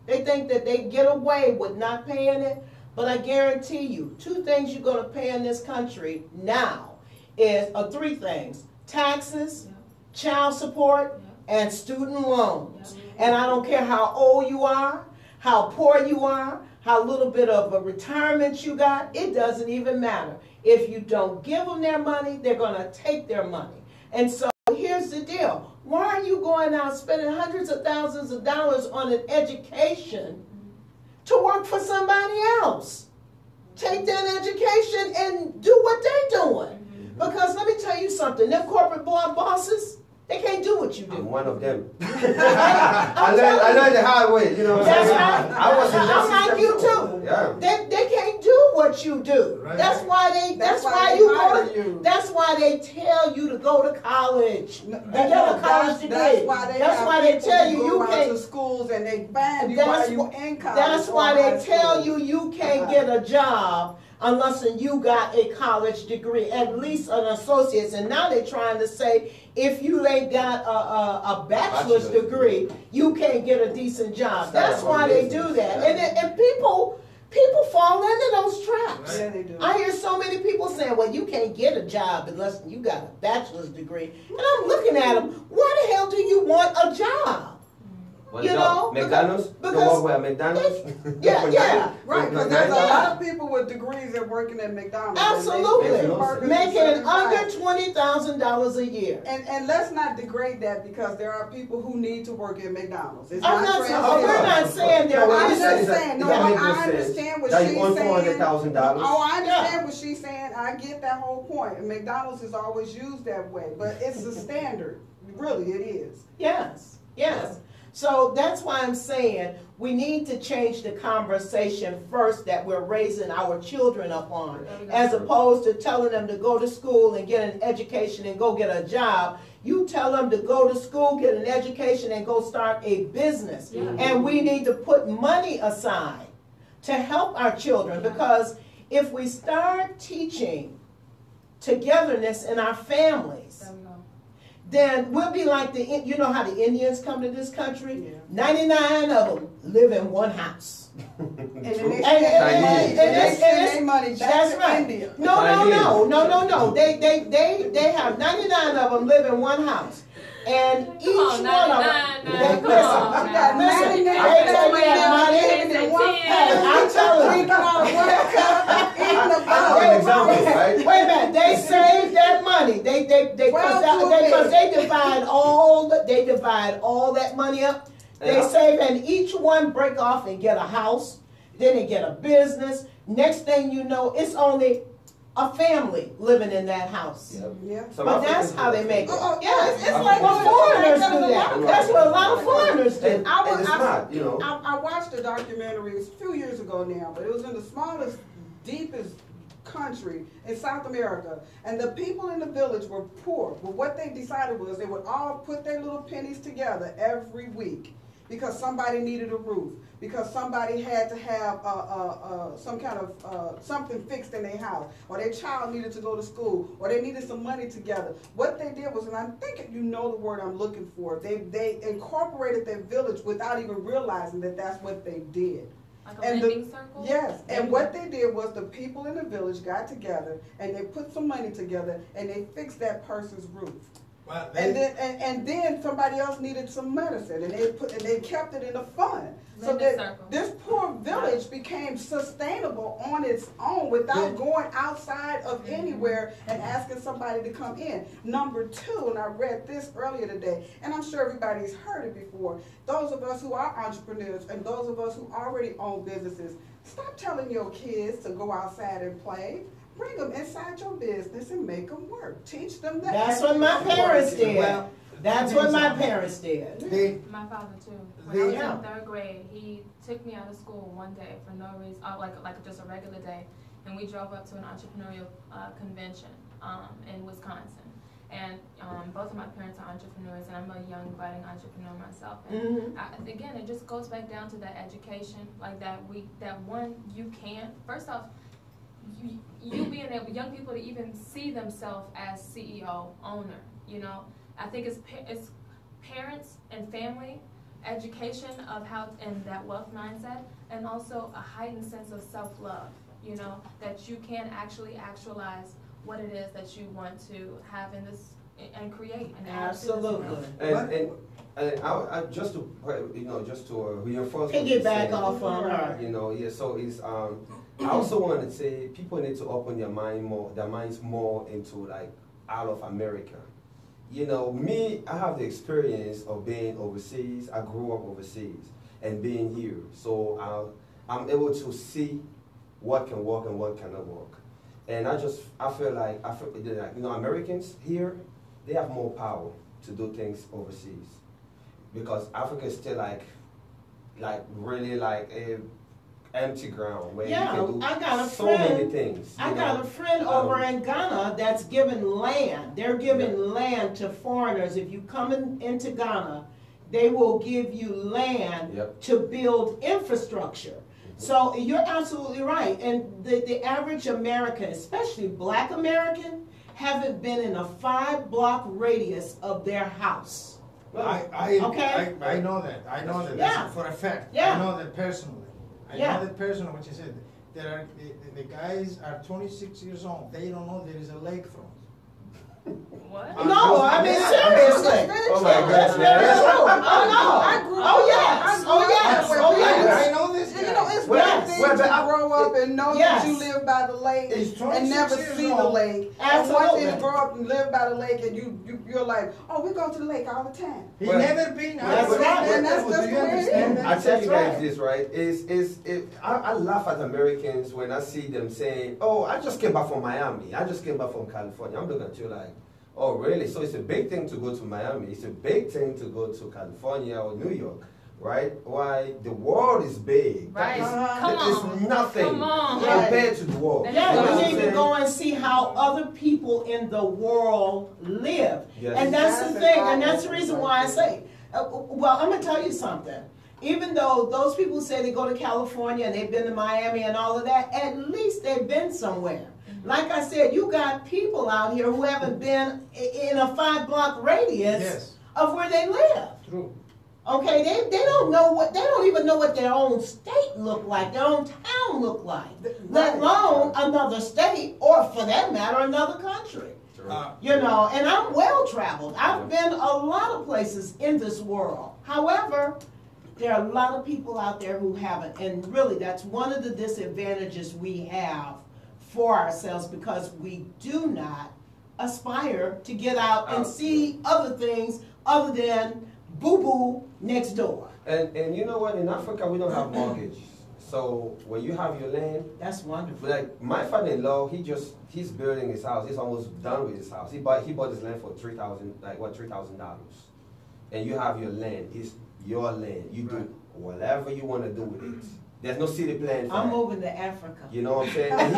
They think that they get away with not paying it. But I guarantee you, two things you're gonna pay in this country now is three things: taxes, child support, and student loans. And I don't care how old you are, how poor you are, how little bit of a retirement you got, it doesn't even matter. If you don't give them their money, they're going to take their money. And so here's the deal. Why are you going out spending hundreds of thousands of dollars on an education to work for somebody else? Take that education and do what they're doing. Because let me tell you something, them corporate bosses, they can't do what you do. I'm one of them. I learned the hard way, you know what I'm saying? I'm like you too. Yeah. They can't do what you do. Right. That's why they tell you to go to college. Get a college degree. That's why they tell you you can't to schools and they ban you while you in college. That's why they tell you can't get a job unless you got a college degree, at least an associate's. And now they're trying to say if you ain't got a bachelor's degree, you can't get a decent job. That's why they do that. And people fall into those traps. Yeah, they do. I hear so many people saying, well, you can't get a job unless you got a bachelor's degree. And I'm looking at them, why the hell do you want a job? You know, McDonald's? because McDonald's? yeah. Right, because there's a lot of people with degrees that working at McDonald's. Absolutely. Making under $20,000 a year. And let's not degrade that because there are people who need to work at McDonald's. We're not saying there I'm just saying, I understand what she's saying. $400,000. Oh, I understand what she's saying. I get that whole point. And McDonald's is always used that way. But it's the standard. Really, it is. Yes. So that's why I'm saying we need to change the conversation first that we're raising our children up on, as opposed to telling them to go to school and get an education and go get a job. You tell them to go to school, get an education, and go start a business. And we need to put money aside to help our children, because if we start teaching togetherness in our families, then we'll be like you know how the Indians come to this country? 99 of them live in one house. And they send their money back to India. No. They have 99 of them live in one house. And each one of them, they Come on, now. listen, they take that money. Hey, I'm telling you. That's an example, right? Wait a minute, they save that money. Because they divide all that money up. They save, and each one break off and get a house. Then they get a business. Next thing you know, it's only a family living in that house. Yeah. But that's how they make it. Yeah, it's like what foreigners do that. That's what a lot of foreigners do. I watched a documentary, it was a few years ago now, but it was in the smallest, deepest country in South America, and the people in the village were poor. But what they decided was they would all put their little pennies together every week because somebody needed a roof, because somebody had to have some kind of something fixed in their house, or their child needed to go to school, or they needed some money together. What they did was, and I'm thinking you know the word I'm looking for, they incorporated their village without even realizing that that's what they did. Like a lending circle? Yes, and what they did was the people in the village got together and they put some money together and they fixed that person's roof. Well, And then somebody else needed some medicine, and they kept it in a fund. So that this poor village became sustainable on its own without going outside of anywhere and asking somebody to come in. Number two, and I read this earlier today, and I'm sure everybody's heard it before, those of us who are entrepreneurs and those of us who already own businesses, stop telling your kids to go outside and play. Bring them inside your business and make them work. Teach them that. That's what my parents did. That's what my parents did. My father too. When I was in 3rd grade, he took me out of school one day for no reason, like just a regular day, and we drove up to an entrepreneurial convention in Wisconsin. And both of my parents are entrepreneurs, and I'm a young, budding entrepreneur myself. And again, it just goes back down to that education, like you can't. First off, you being able, young people to even see themselves as CEO, owner, you know. I think it's parents and family, education of how, and that wealth mindset, and also a heightened sense of self-love, you know, that you can actually actualize what it is that you want to have in this and create. And absolutely. And I just to reinforce. Piggyback off on her. You know, yeah. So it's I also want to say people need to open their minds more into like out of America. You know, me, I have the experience of being overseas. I grew up overseas and being here, so I'm able to see what can work and what cannot work. And I feel like you know, Americans here, they have more power to do things overseas because Africa is still like really like a empty ground where you can do so many things. I got a friend over in Ghana that's giving land. They're giving land to foreigners. If you come into Ghana, they will give you land to build infrastructure. So you're absolutely right. And the average American, especially Black American, haven't been in a 5-block radius of their house. I know that. I know that. That's for a fact. I know that personally. I know that personally, what you said. The guys are 26 years old. They don't know there is a lake front. What? No, I mean seriously. Oh my goodness, That's true. Oh yes. I know this. You know, it's one thing to grow up and know that you live by the lake and never see the lake. And one thing to grow up and live by the lake and you're like, oh, we go to the lake all the time. He never been. That's right. And that's just the way it is. I tell you guys this, right? I laugh at Americans when I see them saying, oh, I just came back from Miami. I just came back from California. I'm looking at you like, oh, really? So it's a big thing to go to Miami. It's a big thing to go to California or New York, right? Why? The world is big. Right. It's nothing compared to the world. Yeah, you need to go and see how other people in the world live. Yes. And that's the thing, and that's the reason why I say, well, I'm going to tell you something. Even though those people say they go to California and they've been to Miami and all of that, at least they've been somewhere. Like I said, you got people out here who haven't been in a 5-block radius of where they live. True. Okay, they don't even know what their own state look like, their own town look like, let alone another state or for that matter another country. You know, and I'm well traveled. I've been a lot of places in this world. However, there are a lot of people out there who haven't, and really that's one of the disadvantages we have for ourselves, because we do not aspire to get out and see other things other than boo-boo next door. And you know what, in Africa we don't have mortgage. So when you have your land, that's wonderful. Like my father-in-law, he's building his house. He's almost done with his house. He bought his land for $3,000. And you have your land. It's your land. You do whatever you want to do with it. There's no city plan for I'm that. moving to Africa. You know what I'm saying? And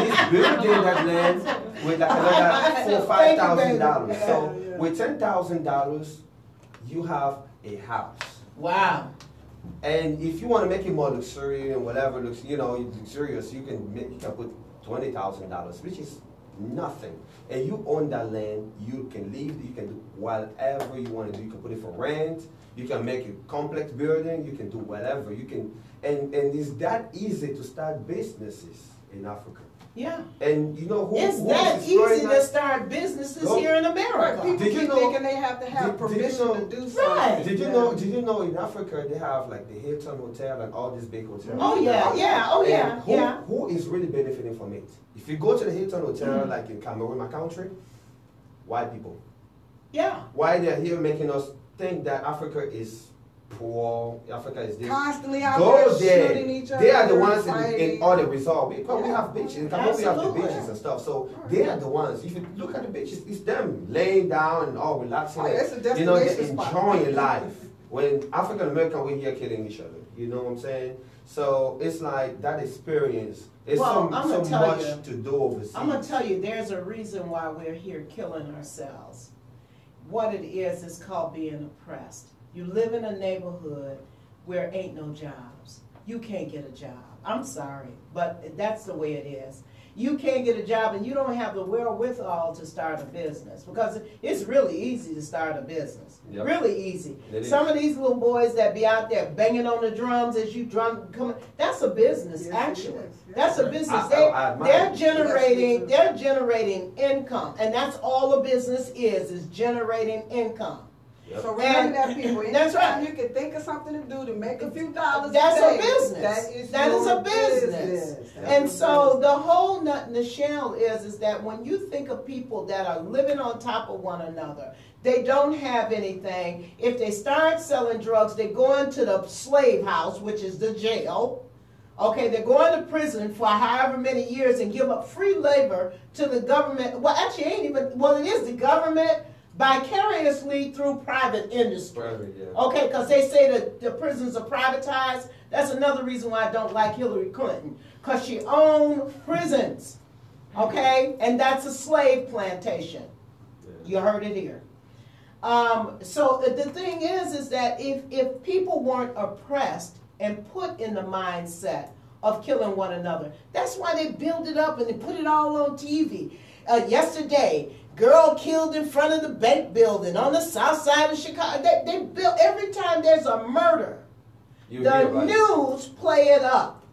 he's building that land with like another $4,000-$5,000. So with $10,000, you have a house. Wow. And if you want to make it more luxurious and whatever looks, luxurious, you can put $20,000, which is nothing. And you own that land. You can leave. You can do whatever you want to do. You can put it for rent. You can make a complex building. You can do whatever. You can, and it's that easy to start businesses in Africa. Yeah. And you know who? It's that easy to start businesses here in America. People keep thinking they have to have permission to do something. Right. Did you know in Africa they have like the Hilton Hotel and all these big hotels? Oh yeah. Who is really benefiting from it? If you go to the Hilton Hotel, like in Cameroon, my country, white people. Yeah. Why they're here making us think that Africa is poor, Africa is this. Constantly out there shooting each other. They are the ones in all the resorts. We have beaches. In Cameroon we have the beaches and stuff. So they are the ones. If you look at the beaches, it's them laying down and all relaxing. It's a they're enjoying life. When African American, we're here killing each other. You know what I'm saying? So it's like that experience. It's so much to do overseas. I'm going to tell you, there's a reason why we're here killing ourselves. What it is called being oppressed. You live in a neighborhood where ain't no jobs. You can't get a job. I'm sorry, but that's the way it is. You can't get a job and you don't have the wherewithal to start a business, because it's really easy to start a business. Yep. Really easy. Some of these little boys that be out there banging on the drums as you come, that's a business, actually. That's a business. They're generating income, and that's all a business is generating income. Yep. So remember that, people. Anytime you can think of something to do to make a few dollars, that's a business. That is a business. And so the whole nut in the shell is that when you think of people that are living on top of one another, they don't have anything. If they start selling drugs, they go into the slave house, which is the jail. Okay, they're going to prison for however many years and give up free labor to the government. Well, actually, it is the government vicariously through private industry. Okay, because they say that the prisons are privatized. That's another reason why I don't like Hillary Clinton, because she owned prisons. Okay, and that's a slave plantation. You heard it here. So the thing is that if people weren't oppressed and put in the mindset of killing one another, that's why they build it up and they put it all on TV. Yesterday, girl killed in front of the bank building on the south side of Chicago. They build, every time there's a murder, the news play it up.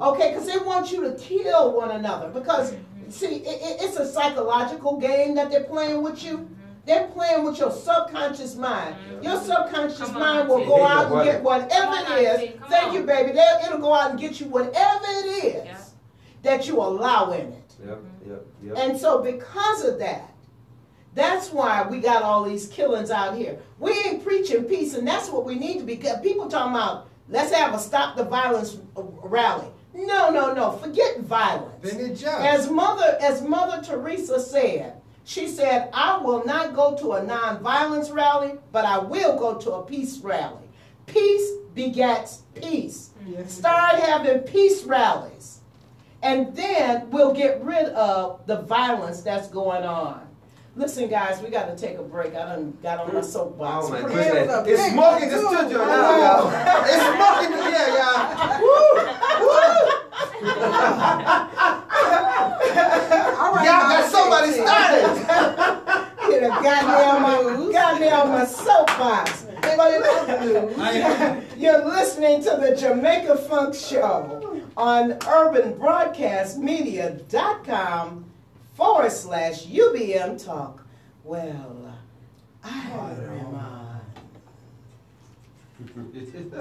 Okay, because they want you to kill one another. Because, see, it's a psychological game that they're playing with you. They're playing with your subconscious mind. Your subconscious mind will go out and get whatever it is. Thank you, baby. It'll go out and get you whatever it is that you allow in it. Yep. And so because of that, that's why we got all these killings out here. We ain't preaching peace, and that's what we need to be. People talking about, let's have a stop the violence rally. No. Forget violence. They need jobs. As Mother Teresa said, she said, I will not go to a nonviolence rally, but I will go to a peace rally. Peace begets peace. Start having peace rallies. And then we'll get rid of the violence that's going on. Listen, guys, we got to take a break. I done got on my soapbox. Oh, my goodness. It's smoking in the studio now, y'all. It's smoking in here, y'all. Y'all got somebody started. Goddamn my soapbox. You're listening to the Jamaica Funk Show on UrbanBroadcastMedia.com, UBM Talk. Well, I remind.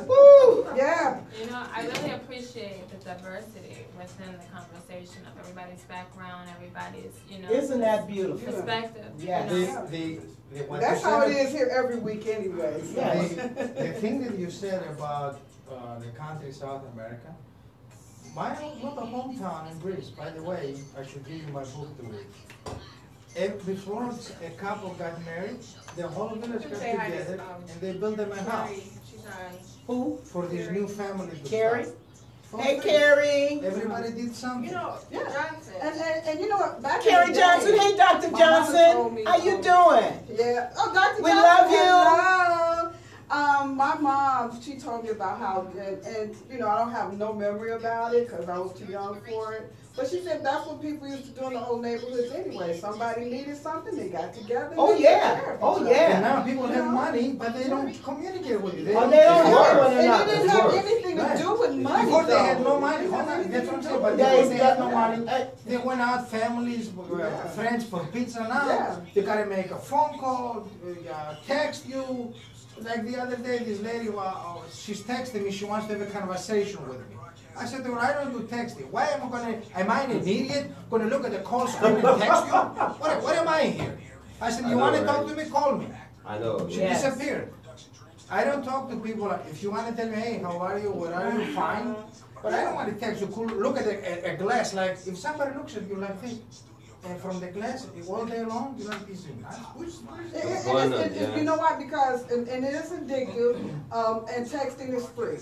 Woo! Yeah. You know, I really appreciate the diversity within the conversation of everybody's background, everybody's, you know, Isn't that beautiful? perspective. Yes. You know? What That's you how it said- is here every week anyway. So. Yes. The thing that you said about the country South America, my little hometown in Greece, by the way, I should give you my book to read. Before a couple got married, the whole village got Say hi to, together and they built them a house She's on. Who? for this new family to Carrie? start. For Hey, free. Carrie. Everybody did something. You know, Yeah. Johnson. And you know what? Back Carrie in the Johnson. day- Hey, Dr. My mama told Johnson. me, How you doing? Yeah. Oh, Dr. We Johnson. love you. Hello. My mom, she told me about how, and you know, I don't have no memory about it because I was too young for it. But she said that's what people used to do in the old neighborhoods anyway. Somebody needed something, they got together. and Oh, they yeah. took care of Oh, each other. yeah. And now people have Yeah. money, but they don't communicate with you. Oh, they don't And work one it another. didn't have anything to do with money. Before they had though. no money, It hold had on, that's what I'm saying, anything but to do before with they it. had no money, Uh, they went out, families, Yeah. friends for pizza now. Yeah. You gotta make a phone call, text you. Like the other day, this lady, she's texting me, she wants to have a conversation with me. I said to her, I don't do texting. Why am I an idiot, gonna look at the call screen and text you? What am I here? I said, I you know, wanna right? talk to me, call me. I know. She Yes. disappeared. I don't talk to people, if you wanna tell me, hey, how are you, what are you, fine? But I don't wanna text you, look at a glass, like, if somebody looks at you like this, and from the glass, all day long, you're like, is it nice? You know why? Because, and it is addictive, and texting is free.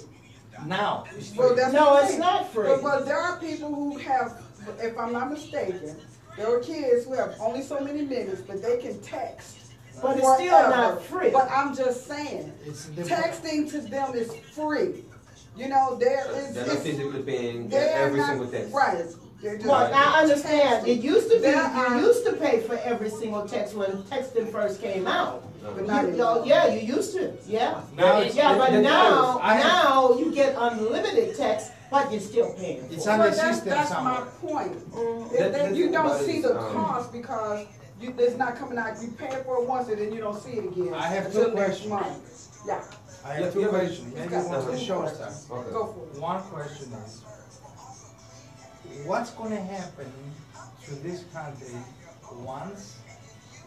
Now, it's Well, free. that's No, the it's thing. not free. But there are people who have, if I'm not mistaken, there are kids who have only so many minutes, but they can text. But it's still forever. not free. But I'm just saying, It's the- texting to them is free. You know, there is. They're not physically paying they're every not- single text. Right. They're just Well, I understand. It used to be, There are- you used to pay for every single text when texting first came out. But not anymore. Yeah, you used to, yeah. Now it's- Yeah, but the now, I have- now you get unlimited text, but you're still paying for It's it. on Well, the system that's somewhere. my point. The You thing don't about see it the is, cost because it's not coming out. You pay for it once and then you don't see it again. I have until two next questions. month. Yeah, I have two Yeah, but- questions, maybe Got once the two show questions. starts. Okay. go for it. One question is, what's gonna happen to this country once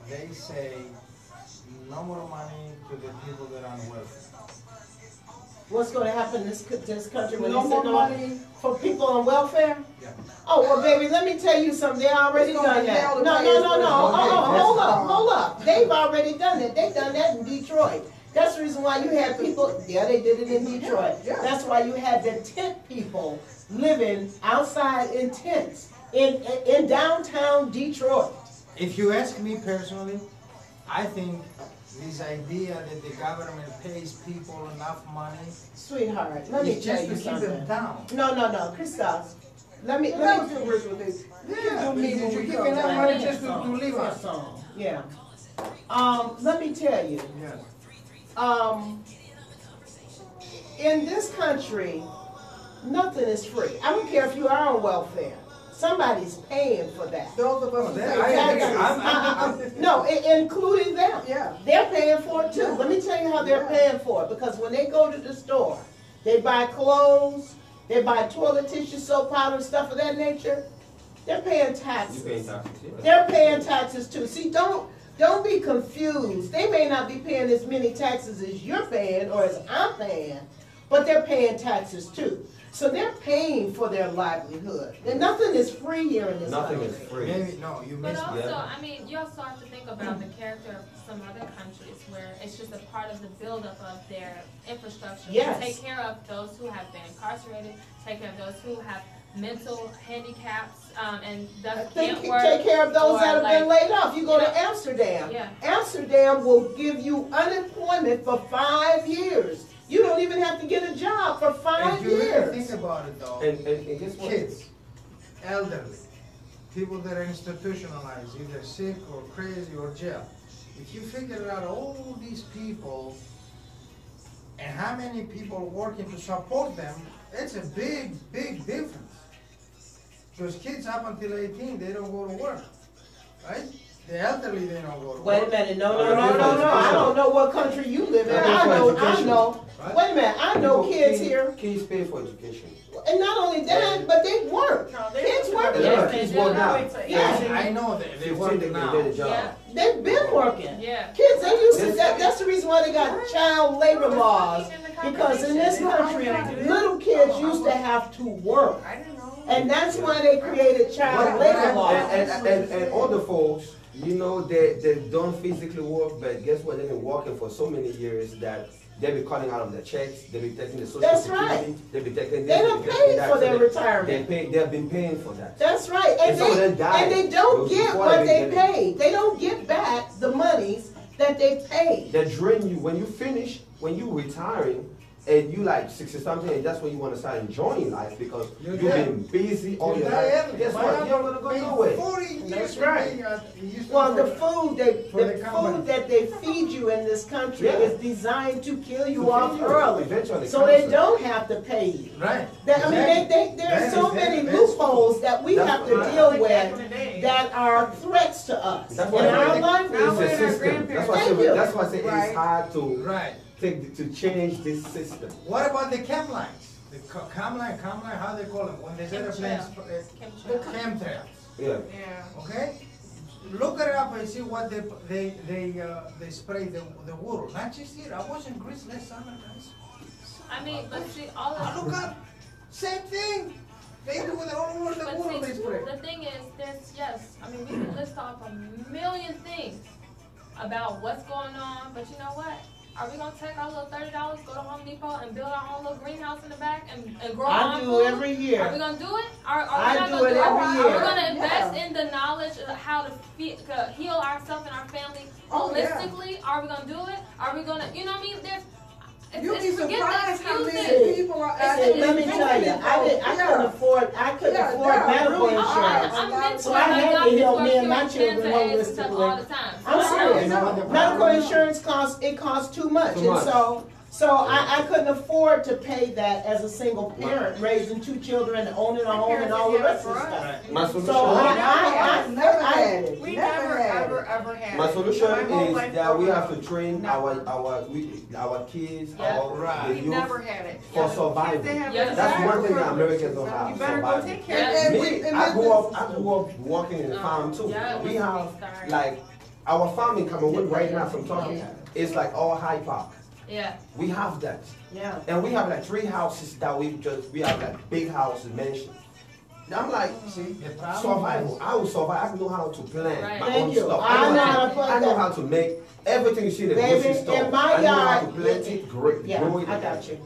they say no more money to the people that are on welfare? What's gonna happen in this country when No they say more no money. for people on welfare? Yeah. Oh, well, baby, let me tell you something. They already It's gonna done be that. hell to No, pay no, us no, for no. it. Hold up. They've already done it. They done that in Detroit. That's the reason why you had people, yeah, they did it in Detroit. Yeah. That's why you had the tent people living outside in tents in downtown Detroit. If you ask me personally, I think this idea that the government pays people enough money Sweetheart, let me is tell just you to keep them something. down. No, Christoph. Let me, That was the original thing. Yeah, me when you we keep come enough back. money just to live on. Yeah. Let me tell you. Yes. In this country, nothing is free. I don't care if you are on welfare. Somebody's paying for that. Those of us who that- say I agree. taxes. No, including them. Yeah. They're paying for it too. Let me tell you how they're paying for it. Because when they go to the store, they buy clothes, they buy toilet tissue, soap powder, and stuff of that nature. They're paying You taxes. paying taxes, yeah. They're paying taxes too. See, don't be confused. They may not be paying as many taxes as you're paying or as I'm paying, but they're paying taxes too. So they're paying for their livelihood. And nothing is free here in this Nothing country. is free. Maybe, no, you But missed also, it. Yeah. I mean, you also have to think about the character of some other countries where it's just a part of the buildup of their infrastructure. Yes. To take care of those who have been incarcerated, take care of those who have mental handicaps, and thus can't work. Take care of those or that have been like- laid off. You go to Yeah. Amsterdam. Yeah. Amsterdam will give you unemployment for 5 years. You don't even have to get a job for 5 If you really years. think about it though, And guess what? kids, elderly, people that are institutionalized, either sick or crazy or jail. If you figure out all these people and how many people working to support them, it's a big, big difference. Because kids up until 18, they don't go to work. right? The elderly, they don't go to Wait a work. minute, no. I don't know what country you live in. I know. Right? Wait a minute, I know kids here. Kids pay for education. And not only that, but they work. No, they Kids work A lot of here. kids work now. Yeah. I know that they work 15, they now. get a job. Yeah. They've been working. Yeah. Kids, they used to, that's the reason why they got child labor laws. Because in this country, little kids used to have to work. I didn't know. And that's why they created child labor laws. And older folks, you know, they don't physically work, but guess what? They've been working for so many years that they be calling out of their checks. They be taking the social That's security. right. They be taking. They don't pay for their retirement. They've been paying for that. That's right, and some of them died they don't get before what they they get it. paid. They don't get back the monies that they paid. They drain you when you finish, when you retiring, and you like 60 something, and that's when you want to start enjoying life because You're you've dead. been busy all You your die life. early. Guess My what? uncle You're gonna go paid nowhere. 40 years That's to right. be, he used to Well, the work. food For the company. that they feed you in this country Yeah. is designed to kill you To off feed you, early, eventually so they cancer. don't have to pay you. Right. There Exactly. are That so is- many that's- loopholes that we That's have to what- deal Like back in the with day. that are threats to us That's in why our it's livelihood. Now a system. That's why I Thank say, you. that's why I say Right. it's hard to Right. to change this system. What about the chem lines? The chem line, how they call them? When they set up Chemtrail. the chemtrails, Yeah. Yeah. okay? Look it up and see what they spray the water. Not just here. I was in Greece last summer, guys. I mean, but see, all I of look up, same thing. They do it all over the but world. They see, spray. the thing is, I mean, we can list off a million things about what's going on, but you know what? Are we gonna take our little $30, go to Home Depot and build our own little greenhouse in the back and grow our I own do food? every year. Are we gonna do it? Are we I not do gonna it do every Are year. we gonna invest Yeah. in the knowledge of how to heal ourselves and our family Oh, yeah. holistically? Are we gonna do it? Are we gonna, you know what I mean? You'd be forget the surprised how excuses. many people are See, actually. let me tell you, I couldn't afford medical really hard. insurance. I'm So mentoring So I had to doctors help who me are and my curing children cancer, AIDS, and stuff holistically. all the time. I'm So serious. You know what the Medical problem is? insurance costs too much, Too much. and so I couldn't afford to pay that as a single parent raising 2 children, owning a home, and all the rest of the stuff. My solution. So I've never had it. We Never never, had it. ever had My it. solution My whole is life that we growing have up, to train never. our kids, Yeah. our Right. the We youth never had it. for Yeah, the survival. kids, they have Yeah, the That's entire one thing that privilege. Americans don't have. You better go Survival. take care Yeah. of it. Me, I grew up working in the farm too. Yeah, We it was have sorry. like our farm in Cameroon right now from talking is like all high park. Yeah. We have that. Yeah. And we have like 3 houses that we have like big houses mansions. I'm like, See, the problem survival. I will survive. I know how to plan Right. my Thank own you. stuff. I know how to plan I know that. how to make everything you see in the Baby, grocery store. in my I know how yard, to plant it, grow Yeah, grow it. I got you.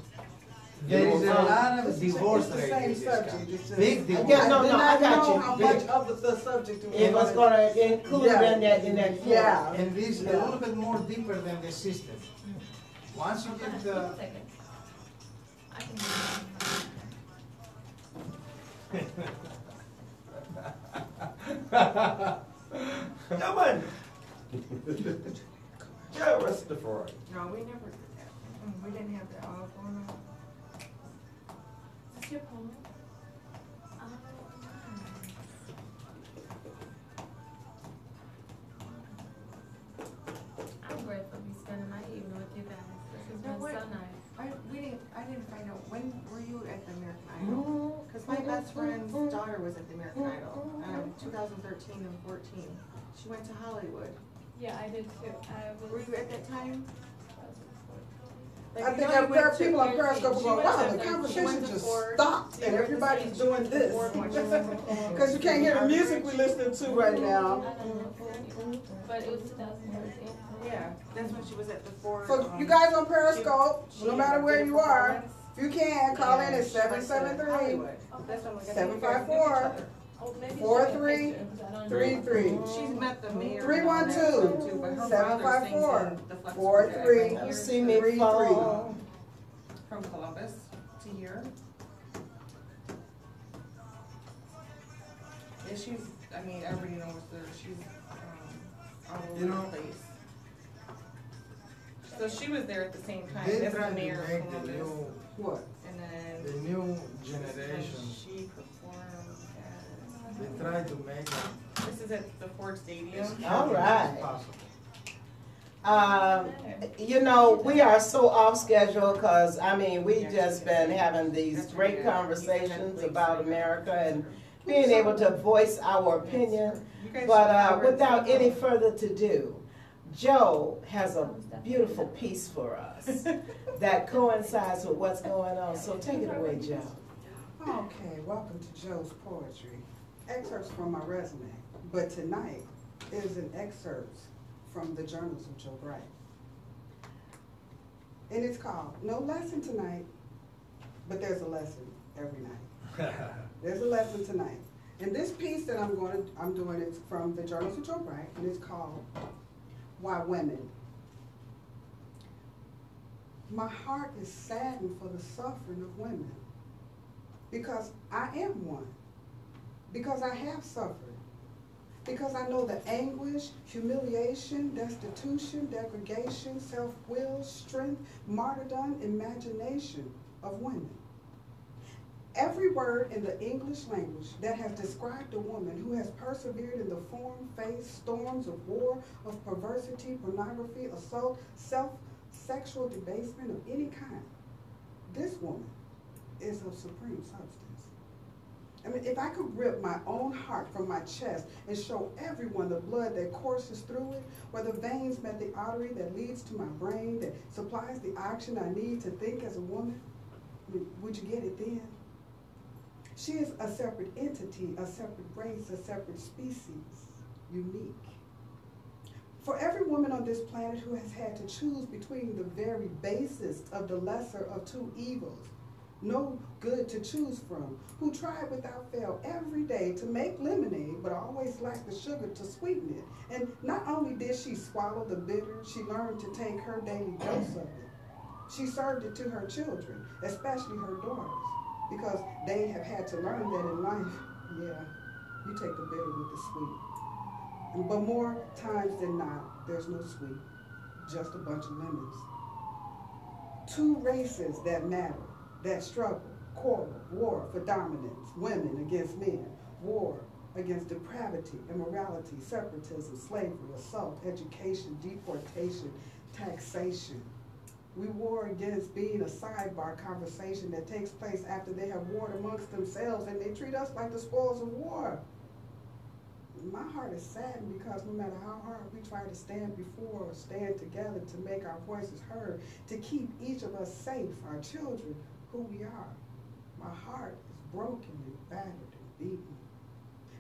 There is a lot It's of the divorce same rates in this subject. country. It's Big divorce. Yeah, no, I did I not got know you. how Big. much of the subject It was gonna include Yeah. in that form. Yeah. And this is a little bit more deeper than the system. Once you get the, I'll take it. I can do Come on. Yeah, rest the Ferrari. No, we never did that. We didn't have that all going on. Is this your poem? I'm grateful to be spending my evening with you guys. This has Now, been what- so nice. I didn't find out, when were you at the American Idol? Because my best friend's daughter was at the American Idol, 2013 and 14. She went to Hollywood. Yeah, I did too. Were you at that time? I think there are people on Periscope going, wow, the conversation just stopped and everybody's doing this. Because you can't hear the music we're listening to right now. But it was 2013. Yeah, that's when she was at the Ford. So you guys on Periscope, no matter where you are, if you can, call in at 773 754 4333. She's met the mayor. 312 754 4333. You see me fall. From Columbus to here. Yeah, she's, I mean, everybody knows her, she's, all You over know, the place. So she was there at the same time, they that's try the to mayor of make the Columbus. new, What? And then. the new generation. She performed They try to make it. this is at the Ford Stadium. All right. Possible. You know, we are so off schedule because, I mean, we just been having these great conversations about America and being able to voice our opinion. But without any further to do, Joe has a beautiful piece for us that coincides with what's going on. So take it away, Joe. Okay, welcome to Joe's Poetry. Excerpts from my resume. But tonight is an excerpt from the Journals of Joe Bright. And it's called No Lesson Tonight, but there's a lesson every night. There's a lesson tonight. And this piece that I'm doing is from the Journals of Joe Bright, and it's called Why Women. My heart is saddened for the suffering of women, because I am one, because I have suffered, because I know the anguish, humiliation, destitution, degradation, self-will, strength, martyrdom, imagination of women. Every word in the English language that has described a woman who has persevered in the form, face, storms of war, of perversity, pornography, assault, sexual debasement of any kind, this woman is of supreme substance. I mean, if I could rip my own heart from my chest and show everyone the blood that courses through it, where the veins met the artery that leads to my brain, that supplies the oxygen I need to think as a woman, I mean, would you get it then? She is a separate entity, a separate race, a separate species, unique. For every woman on this planet who has had to choose between the very basest of the lesser of two evils, no good to choose from, who tried without fail every day to make lemonade, but always lacked the sugar to sweeten it. And not only did she swallow the bitter, she learned to take her daily dose of it. She served it to her children, especially her daughters, because they have had to learn that in life, yeah, you take the bitter with the sweet. But more times than not, there's no sweet, just a bunch of lemons. Two races that matter, that struggle, quarrel, war for dominance, women against men, war against depravity, immorality, separatism, slavery, assault, education, deportation, taxation. We war against being a sidebar conversation that takes place after they have warred amongst themselves, and they treat us like the spoils of war. My heart is saddened because no matter how hard we try to stand before or stand together to make our voices heard, to keep each of us safe, our children, who we are, my heart is broken and battered and beaten.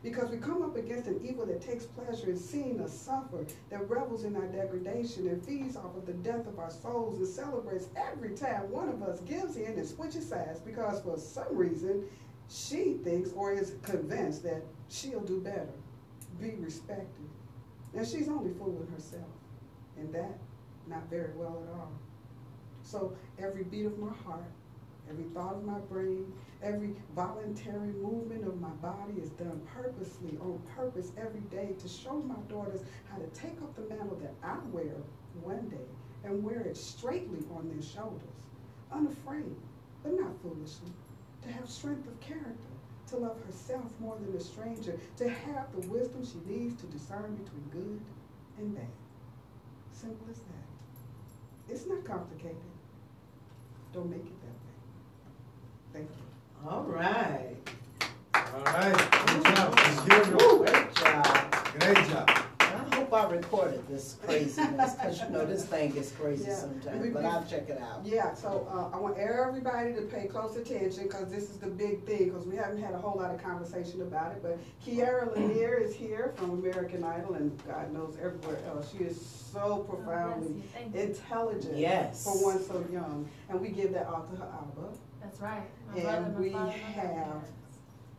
Because we come up against an evil that takes pleasure in seeing us suffer, that revels in our degradation and feeds off of the death of our souls and celebrates every time one of us gives in and switches sides because for some reason she thinks or is convinced that she'll do better, be respected. And she's only fooling herself. And that, not very well at all. So every beat of my heart, every thought of my brain, every voluntary movement of my body is done purposely, on purpose, every day to show my daughters how to take up the mantle that I wear one day and wear it straightly on their shoulders, unafraid, but not foolishly, to have strength of character, to love herself more than a stranger, to have the wisdom she needs to discern between good and bad. Simple as that. It's not complicated. Don't make it that way. Thank you. All right. All right. Good job. As usual. Great job. Great job. I hope I recorded this craziness, because you know this thing gets crazy Yeah. sometimes, but I'll check it out. Yeah, so I want everybody to pay close attention because this is the big thing, because we haven't had a whole lot of conversation about it. But Kiarra Lanier is here from American Idol, and God knows everywhere else. She is so profoundly intelligent for one so young, and we give that all to her Abba. That's right. And we have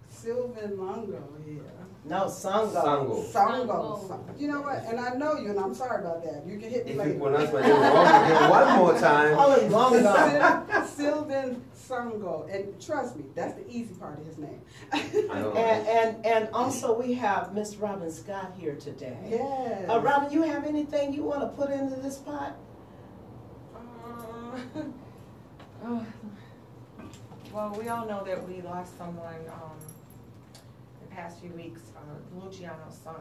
Sylvain Longo here. No, Songo. Songo. You know what? And I know you, and I'm sorry about that. You can hit me If later. you pronounce my name wrong again one more time. Call him Longo. Sylvain Songo. And trust me, that's the easy part of his name. I know. And also we have Miss Robin Scott here today. Yes. Robin, you have anything you want to put into this pot? Well, we all know that we lost someone the past few weeks, Luciano's son,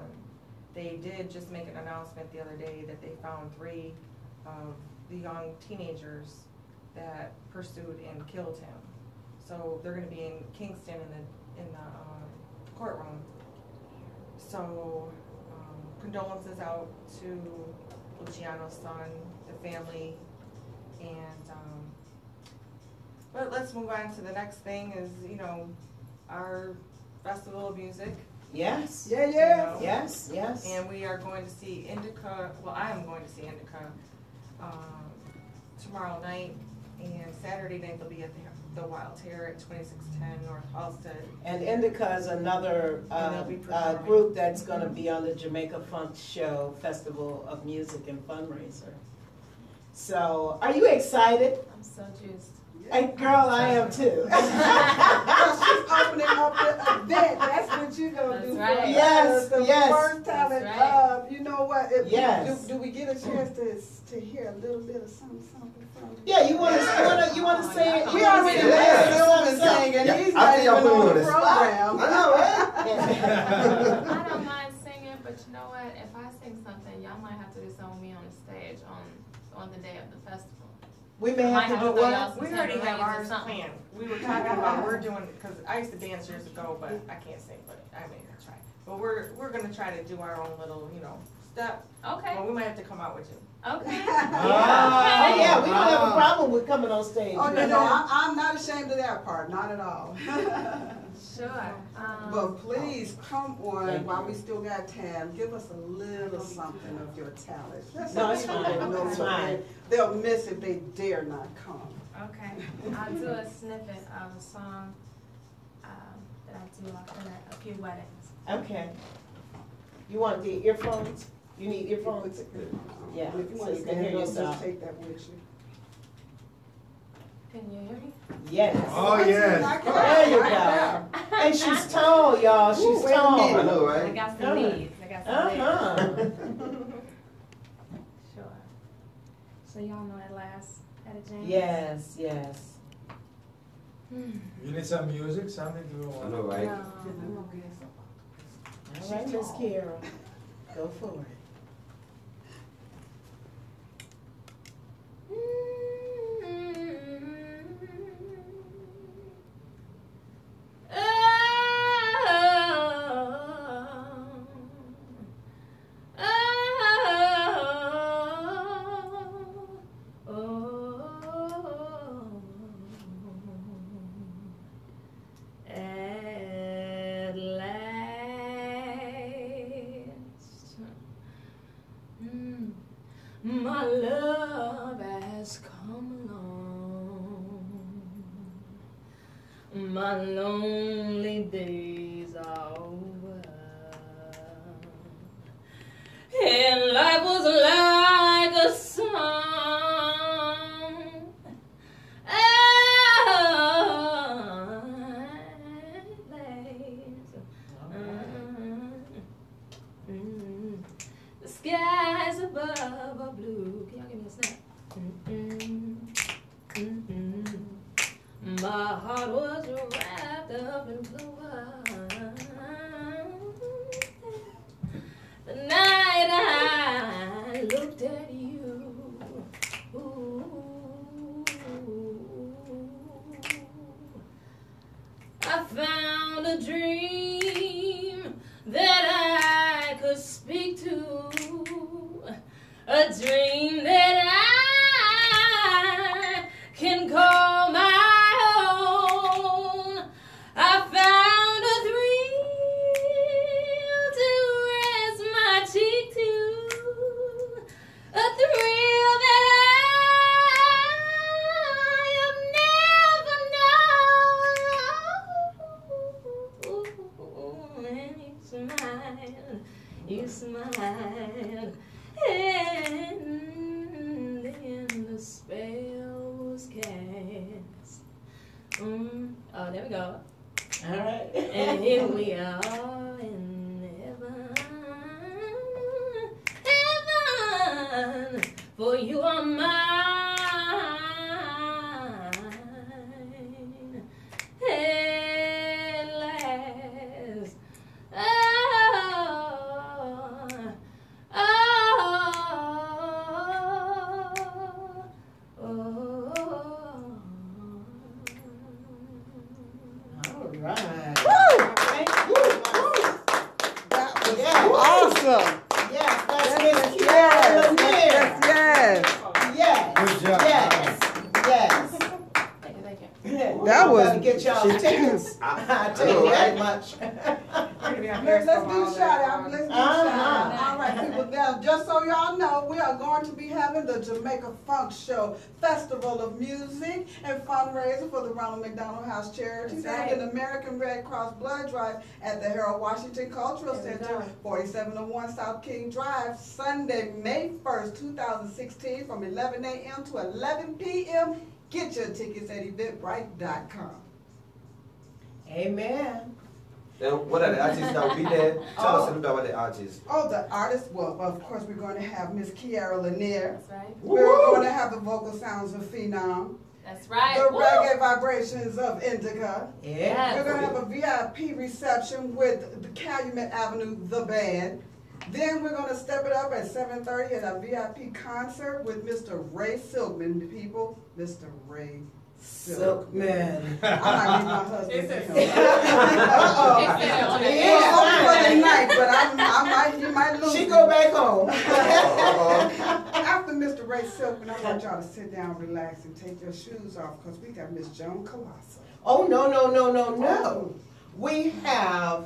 they did just make an announcement the other day that they found 3 of the young teenagers that pursued and killed him. So they're going to be in Kingston in the courtroom. So condolences out to Luciano's son, the family, and but let's move on to the next thing is, you know, our Festival of Music. Yes. Yeah, You yeah. know, Yes, yes. and we are going to see Indica, well, I am going to see Indica tomorrow night, and Saturday night they'll be at the Wild Hair at 2610 North Halsted. And Indica is another And they'll be performing. group that's going to be on the Jamaica Funk Show, Festival of Music and Fundraiser. So, are you excited? I'm so juiced. Hey, girl, I am too. She's opening up the event. That's what you're gonna That's do. right. For Yes, us, the yes. first time. That's And, right. you know what? Yes. Do we get a chance to hear a little bit of something from? Yeah, you want to say it? We You wanna already say it? had Sylvain Yeah. singing. Yeah, He's I not think y'all even put me on on the the spot. program. I know, right? I don't mind singing, but you know what? If I sing something, y'all might have to do something with me on the stage on the day of the festival. We may have to do Might what? have to We do already have or ours something. planned. We were talking about, we're doing, because I used to dance years ago, but I can't sing, but I mean, I try. But we're gonna try to do our own little, you know, step. Okay. Well, we might have to come out with you. Okay. Oh, yeah, we don't have a problem with coming on stage. Oh, no, I'm not ashamed of that part, not at all. Sure. But please, come on, Thank while you. we still got time, give us a little something of your talent. Just No, so it's people fine. know It's so fine. they'll miss if they dare not come. Okay. I'll do a snippet of a song that I do often at a few weddings. Okay. You want the earphones? You need earphones? Yeah, And if you so want you to can hear stand up, yourself. just take that with you. Can you hear me? Yes. Oh, yes. There you go. And she's tall, y'all. She's Ooh, wait a tall. minute. I know, I right? got some leads. I got some leads. Uh-huh. Sure. So y'all know at last at a jam? Yes, yes. You need some music, something to go I on. know, right? No. All right, Miss Kiarra. Go for it. At last, my love has come along. My lonely days are over, and life was like a song. The skies above are blue. Can y'all give me a snap? My heart was wrapped up in clover. The night I looked at you. Ooh, I found a dream that I could speak to, a dream that I can call my own. I found a thrill to rest my cheek to, a thrill that I have never known. And you smiled, and then the spell was cast. Oh, there we go. All right. And here we are in heaven, for you are mine. At last, right. Woo! That was awesome. Yes, that's Miss Kiarra Lanier. Yes. Yes. Good job. Yes. Yes. Thank you. That was- Gotta get y'all tickets. I tell you that much. Let's do shout out. Let's do shout out. All right, people. Now, just so y'all know, we are going to be having the Jamaica Funk Show Festival of Music and fundraiser for the Ronald McDonald House Charities That's and right. an American Red Cross Blood Drive at the Harold Washington Cultural There we Center, go. 4701 South King Drive, Sunday, May 1st, 2016, from 11 a.m. to 11 p.m. Get your tickets at eventbrite.com. Amen. And what are the artists that will be there? Tell us a little bit about the artists. Oh, the artists, well, of course, we're going to have Miss Kiarra Lanier. That's right. We're Woo! going to have the vocal sounds of Phenom, That's right. the Woo! reggae vibrations of Indica. Yeah. We're going to have a VIP reception with the Calumet Avenue, the band. Then we're going to step it up at 7:30 at a VIP concert with Mr. Ray Silkman. The people, Mr. Ray Silkman. Silkman. I might need my husband It's to a- help. Uh-oh. It's He was hoping for the night, but he might lose. She me. go back home. After Mr. Ray Silkman, I want y'all to sit down, relax, and take your shoes off because we got Miss Joan Colosso. Oh, no, no, no, no, no. We have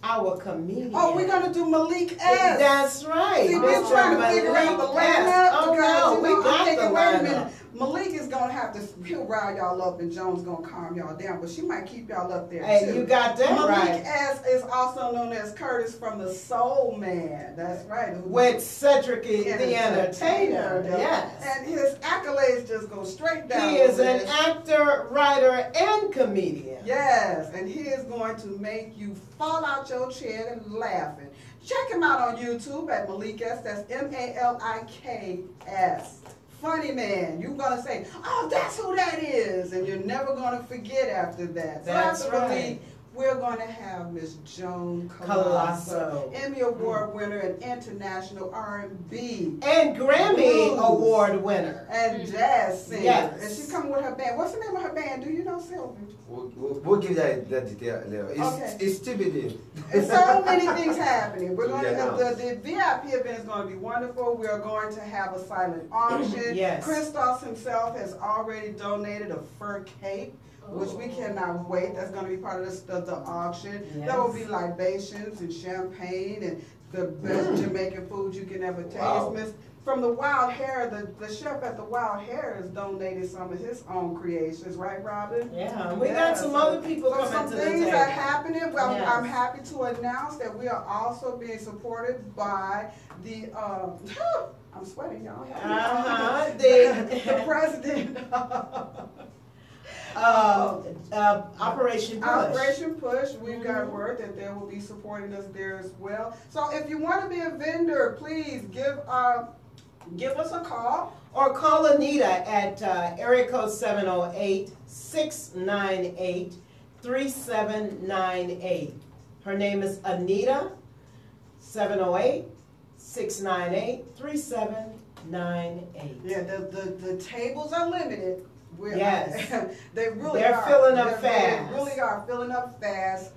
our comedian. Oh, we're gonna do Malik S. That's right. See, we're Mr. trying to figure out the Malik S. lineup Oh, because no, you we know, I'm got thinking, the wait a lineup. minute. Malik is gonna have to, he'll rile y'all up, and Joan's gonna calm y'all down, but she might keep y'all up there Hey, too. you got that Malik right. S is also known as Curtis from the Soul Man. That's right. With Cedric the Entertainer. Yes. And his accolades just go straight down. He is the an list. actor, writer, and comedian. Yes, and he is going to make you fall out your chair and laughing. Check him out on YouTube at Malik S. That's MALIKS. Funny man. You're going to say, oh, that's who that is. And you're never going to forget after that. That's so after right. Malik, we're going to have Miss Joan Colosso. Emmy Award winner and international R&B And Grammy Blues. Award winner. and jazz singer. Yes. And she's coming with her band. What's the name of her band? Do you know, Sylvia? We'll give that detail later. Okay. It's TBD. There's so many things happening. We're going Yeah. to the VIP event is going to be wonderful. We are going to have a silent auction. Yes. Christos himself has already donated a fur cape, which we cannot wait. That's going to be part of the auction. Yes. There will be libations and champagne and the best Jamaican food you can ever taste. Wow. From the Wild Hare, the chef at the Wild Hare has donated some of his own creations, right, Robin? Yeah, we Yeah, got some so- other people So coming some to the things table. are happening. Well, Yes. I'm happy to announce that we are also being supported by the, I'm sweating, y'all. The president Operation Push. Operation Push. We've got word that they will be supporting us there as well. So if you want to be a vendor, please give us a call. Or call Anita at area code 708-698-3798. Her name is Anita, 708-698-3798. Yeah, the tables are limited. Yes. They're They're filling up fast. They really are filling up fast.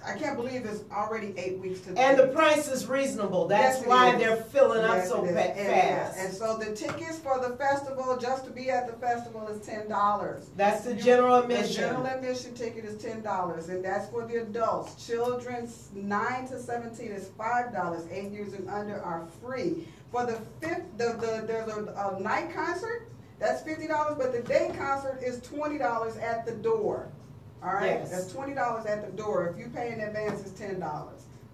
I can't believe it's already 8 weeks to And the price is reasonable. That's Yes, it why is. they're filling up Yes, so it is. It is. fast. And so the tickets for the festival, just to be at the festival, is $10. That's the general The admission. general admission ticket is $10, and that's for the adults. Children 9 to 17 is $5. 8 years and under are free. For the there's a night concert. That's $50, but the day concert is $20 at the door. All right, Yes. that's $20 at the door. If you pay in advance, it's $10.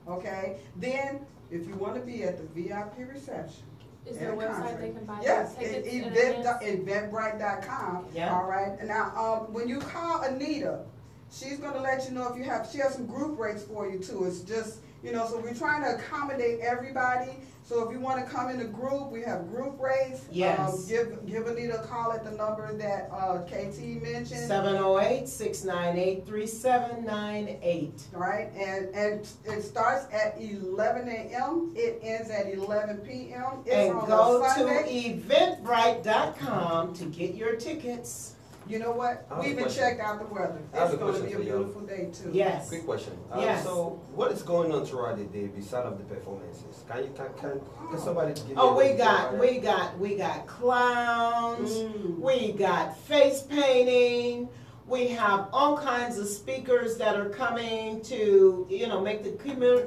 Okay. Then, if you want to be at the VIP reception, Is there a at website concert, they can buy yes, tickets in eventbrite.com. Yeah. All right. Now, when you call Anita, she's going to let you know if she has some group rates for you too. It's just, so we're trying to accommodate everybody. So if you want to come in a group, we have group rates. Yes. Give Anita a call at the number that KT mentioned. 708-698-3798. Right, and it starts at 11 a.m. It ends at 11 p.m. It's And on go a to Sunday. eventbrite.com to get your tickets. You know what? I have We a even question. checked out the weather. I have It's a going to question be a for you. beautiful day too. Yes. Quick question. Yes. So, what is going on throughout the day beside of the performances? Can somebody give me Oh, a we little got bit about we got clowns. Mm. We got face painting. We have all kinds of speakers that are coming to, make the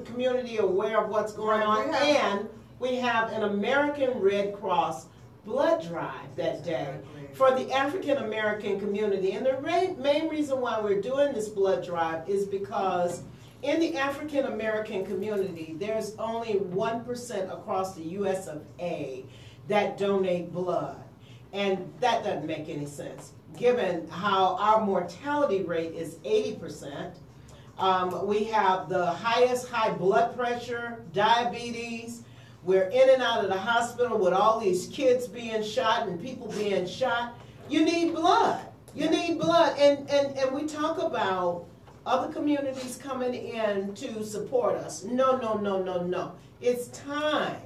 community aware of what's going Right, on. we have- And we have an American Red Cross blood drive that day for the African American community. And the main reason why we're doing this blood drive is because in the African American community, there's only 1% across the US of A that donate blood. And that doesn't make any sense, given how our mortality rate is 80%. We have the highest high blood pressure, diabetes. We're in and out of the hospital with all these kids being shot and people being shot. You need blood. You need blood. And we talk about other communities coming in to support us. No, no, no, no, no. It's time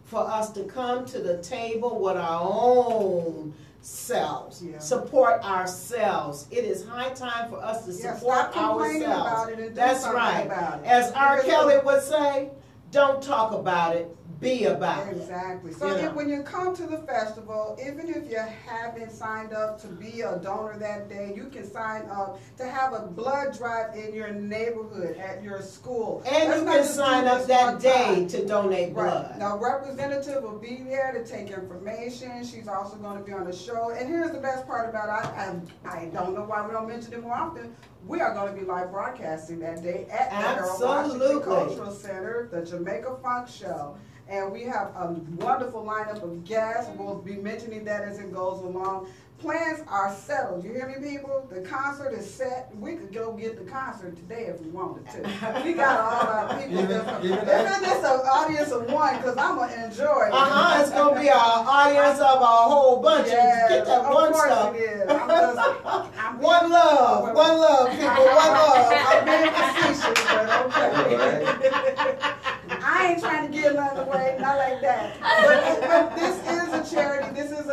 for us to come to the table with our own selves, support ourselves. It is high time for us to support stop complaining ourselves. about it and do That's something right. about it. As R. Because Kelly would say, don't talk about it, be about it. Exactly. So You know. when you come to the festival, even if you haven't signed up to be a donor that day, you can sign up to have a blood drive in your neighborhood, at your school. And Let's you not can just sign do up this that one day time. to donate blood. Right. Now, representative will be there to take information. She's also going to be on the show. And here's the best part about it. I don't know why we don't mention it more often. We are going to be live broadcasting that day at the Harold Washington Absolutely. Cultural Center, the Jamaica Funk Show. And we have a wonderful lineup of guests. We'll be mentioning that as it goes along. Plans are settled. You hear me, people? The concert is set. We could go get the concert today if we wanted to. We got all our people. If it's just an audience of one, because I'm going to enjoy it. It's going to be an audience of a whole bunch. Yes, Get that of one course stuff. it is. I'm One love, people, one love. I'm being facetious, but okay. Right. I ain't trying to give nothing away, not like that. But this is a charity. This is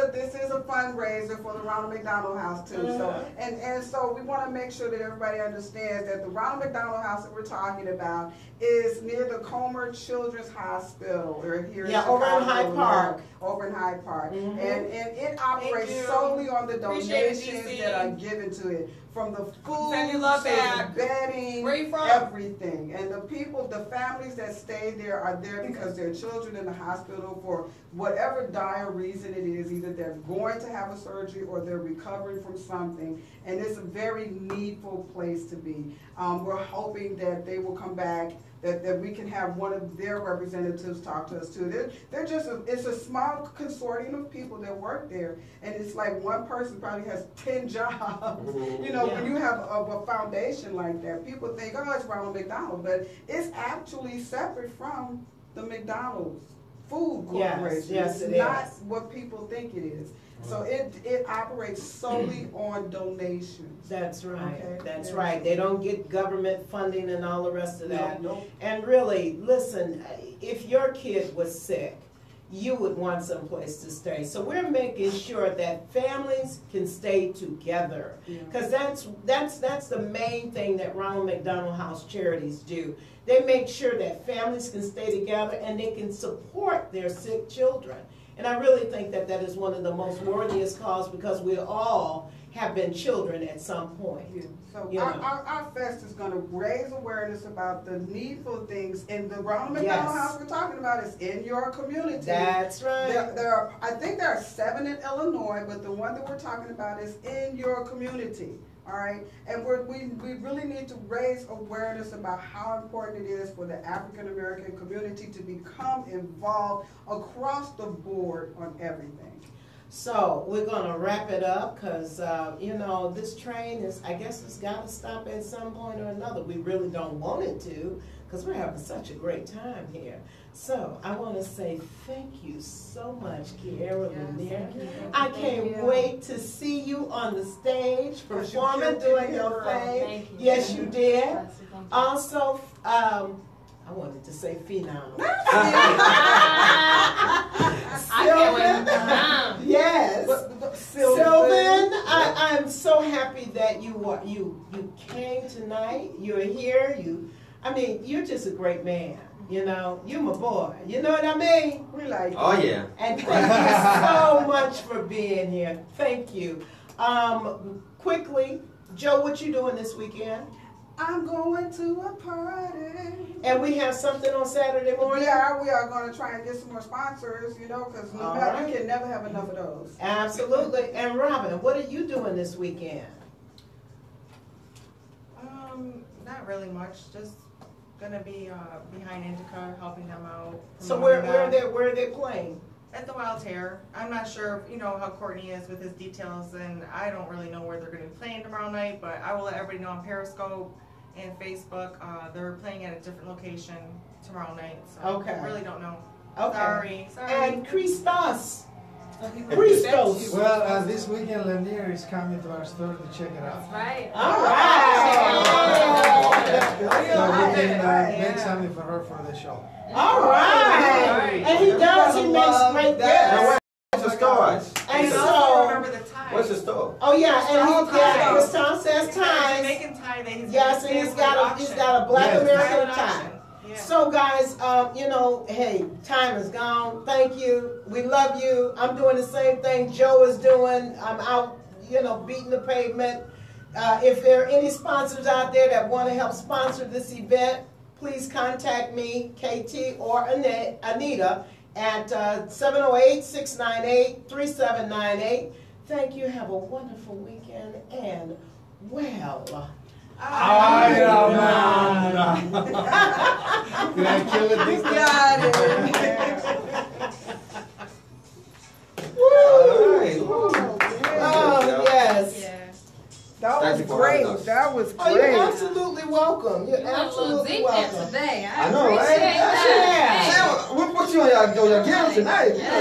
a fundraiser for the Ronald McDonald House too. So so we want to make sure that everybody understands that the Ronald McDonald House that we're talking about is near the Comer Children's Hospital. They're here in Chicago, over in Hyde Park. Over in Hyde Park, Mm-hmm. and it operates you. solely on the Appreciate it, donations DC. that are given to it. From the food, Send your love to the back. bedding, Where you from? everything. And the people, the families that stay there are there because their children in the hospital for whatever dire reason it is. Either they're going to have a surgery or they're recovering from something. And it's a very needful place to be. We're hoping that they will come back, that we can have one of their representatives talk to us too. They're just it's a small consortium of people that work there, and it's like one person probably has 10 jobs. You know, when you have a foundation like that, people think, oh, it's Ronald McDonald, but it's actually separate from the McDonald's Food Corporation. Yes, it's it not is. what people think it is. So it operates solely on donations. That's right. Okay. That's Yeah. right. They don't get government funding and all the rest of that. Nope. And really, listen, if your kid was sick, you would want someplace to stay. So we're making sure that families can stay together, because that's the main thing that Ronald McDonald House Charities do. They make sure that families can stay together and they can support their sick children. And I really think that that is one of the most worthiest causes, because we all have been children at some point. Yeah. So You know. our fest is going to raise awareness about the needful things in the Ronald McDonald House we're talking about is in your community. That's right. I think there are 7 in Illinois, but the one that we're talking about is in your community. All right, and we really need to raise awareness about how important it is for the African American community to become involved across the board on everything. So we're going to wrap it up, because, this train I guess it's got to stop at some point or another. We really don't want it to, because we're having such a great time here. So I want to say thank you so much, Kiarra Lanier. I can't wait to see you on the stage performing, doing your thing. Thank you. Yes, you did. Yes, thank you. Also, I wanted to say phenom. I can't wait. Yes. But Sylvain, I'm so happy that you came tonight. You're here. You're just a great man. You know, you're my boy. You know what I mean? We like you. Oh yeah. And thank you so much for being here. Thank you. Quickly, Joe, what you doing this weekend? I'm going to a party. And we have something on Saturday morning? Yeah, we are going to try and get some more sponsors, you know, because All we right. can never have enough of those. Absolutely. And Robin, what are you doing this weekend? Not really much. Just gonna be behind Indica, helping them out. So where promoting are they playing? at the Wild Hair. I'm not sure, you know, how Courtney is with his details, and I don't really know where they're going to be playing tomorrow night, but I will let everybody know on Periscope and Facebook. They're playing at a different location tomorrow night, so Okay. I really don't know. Okay. Sorry. And Christos. Well, this weekend Lanier is coming to our store to check it out. Right. All right. So we can make something for her for the show. All right. And he does. He makes great gifts. What's the store? And I so, also remember the time. What's the store? oh yeah, and Christos. Christos says He's got a ties. Jamaican tie that he's Yes, gonna and he's stand got for the a auction. black Yes. American Silent tie. auction. Yeah. So guys, you know, hey, time is gone. Thank you. We love you. I'm doing the same thing Joe is doing. I'm out, you know, beating the pavement. If there are any sponsors out there that want to help sponsor this event, please contact me, KT or Anita, at 708-698-3798. Thank you. Have a wonderful weekend and well. Ay, Did I kill it this time? Got it. All right. Oh, yes. Yeah. That Thank was you for having great. us. That was Oh, you're great. absolutely welcome. You're You went a little absolutely deep there welcome. today. I know, right? appreciate that. Yeah. What you on your gear tonight? Yeah.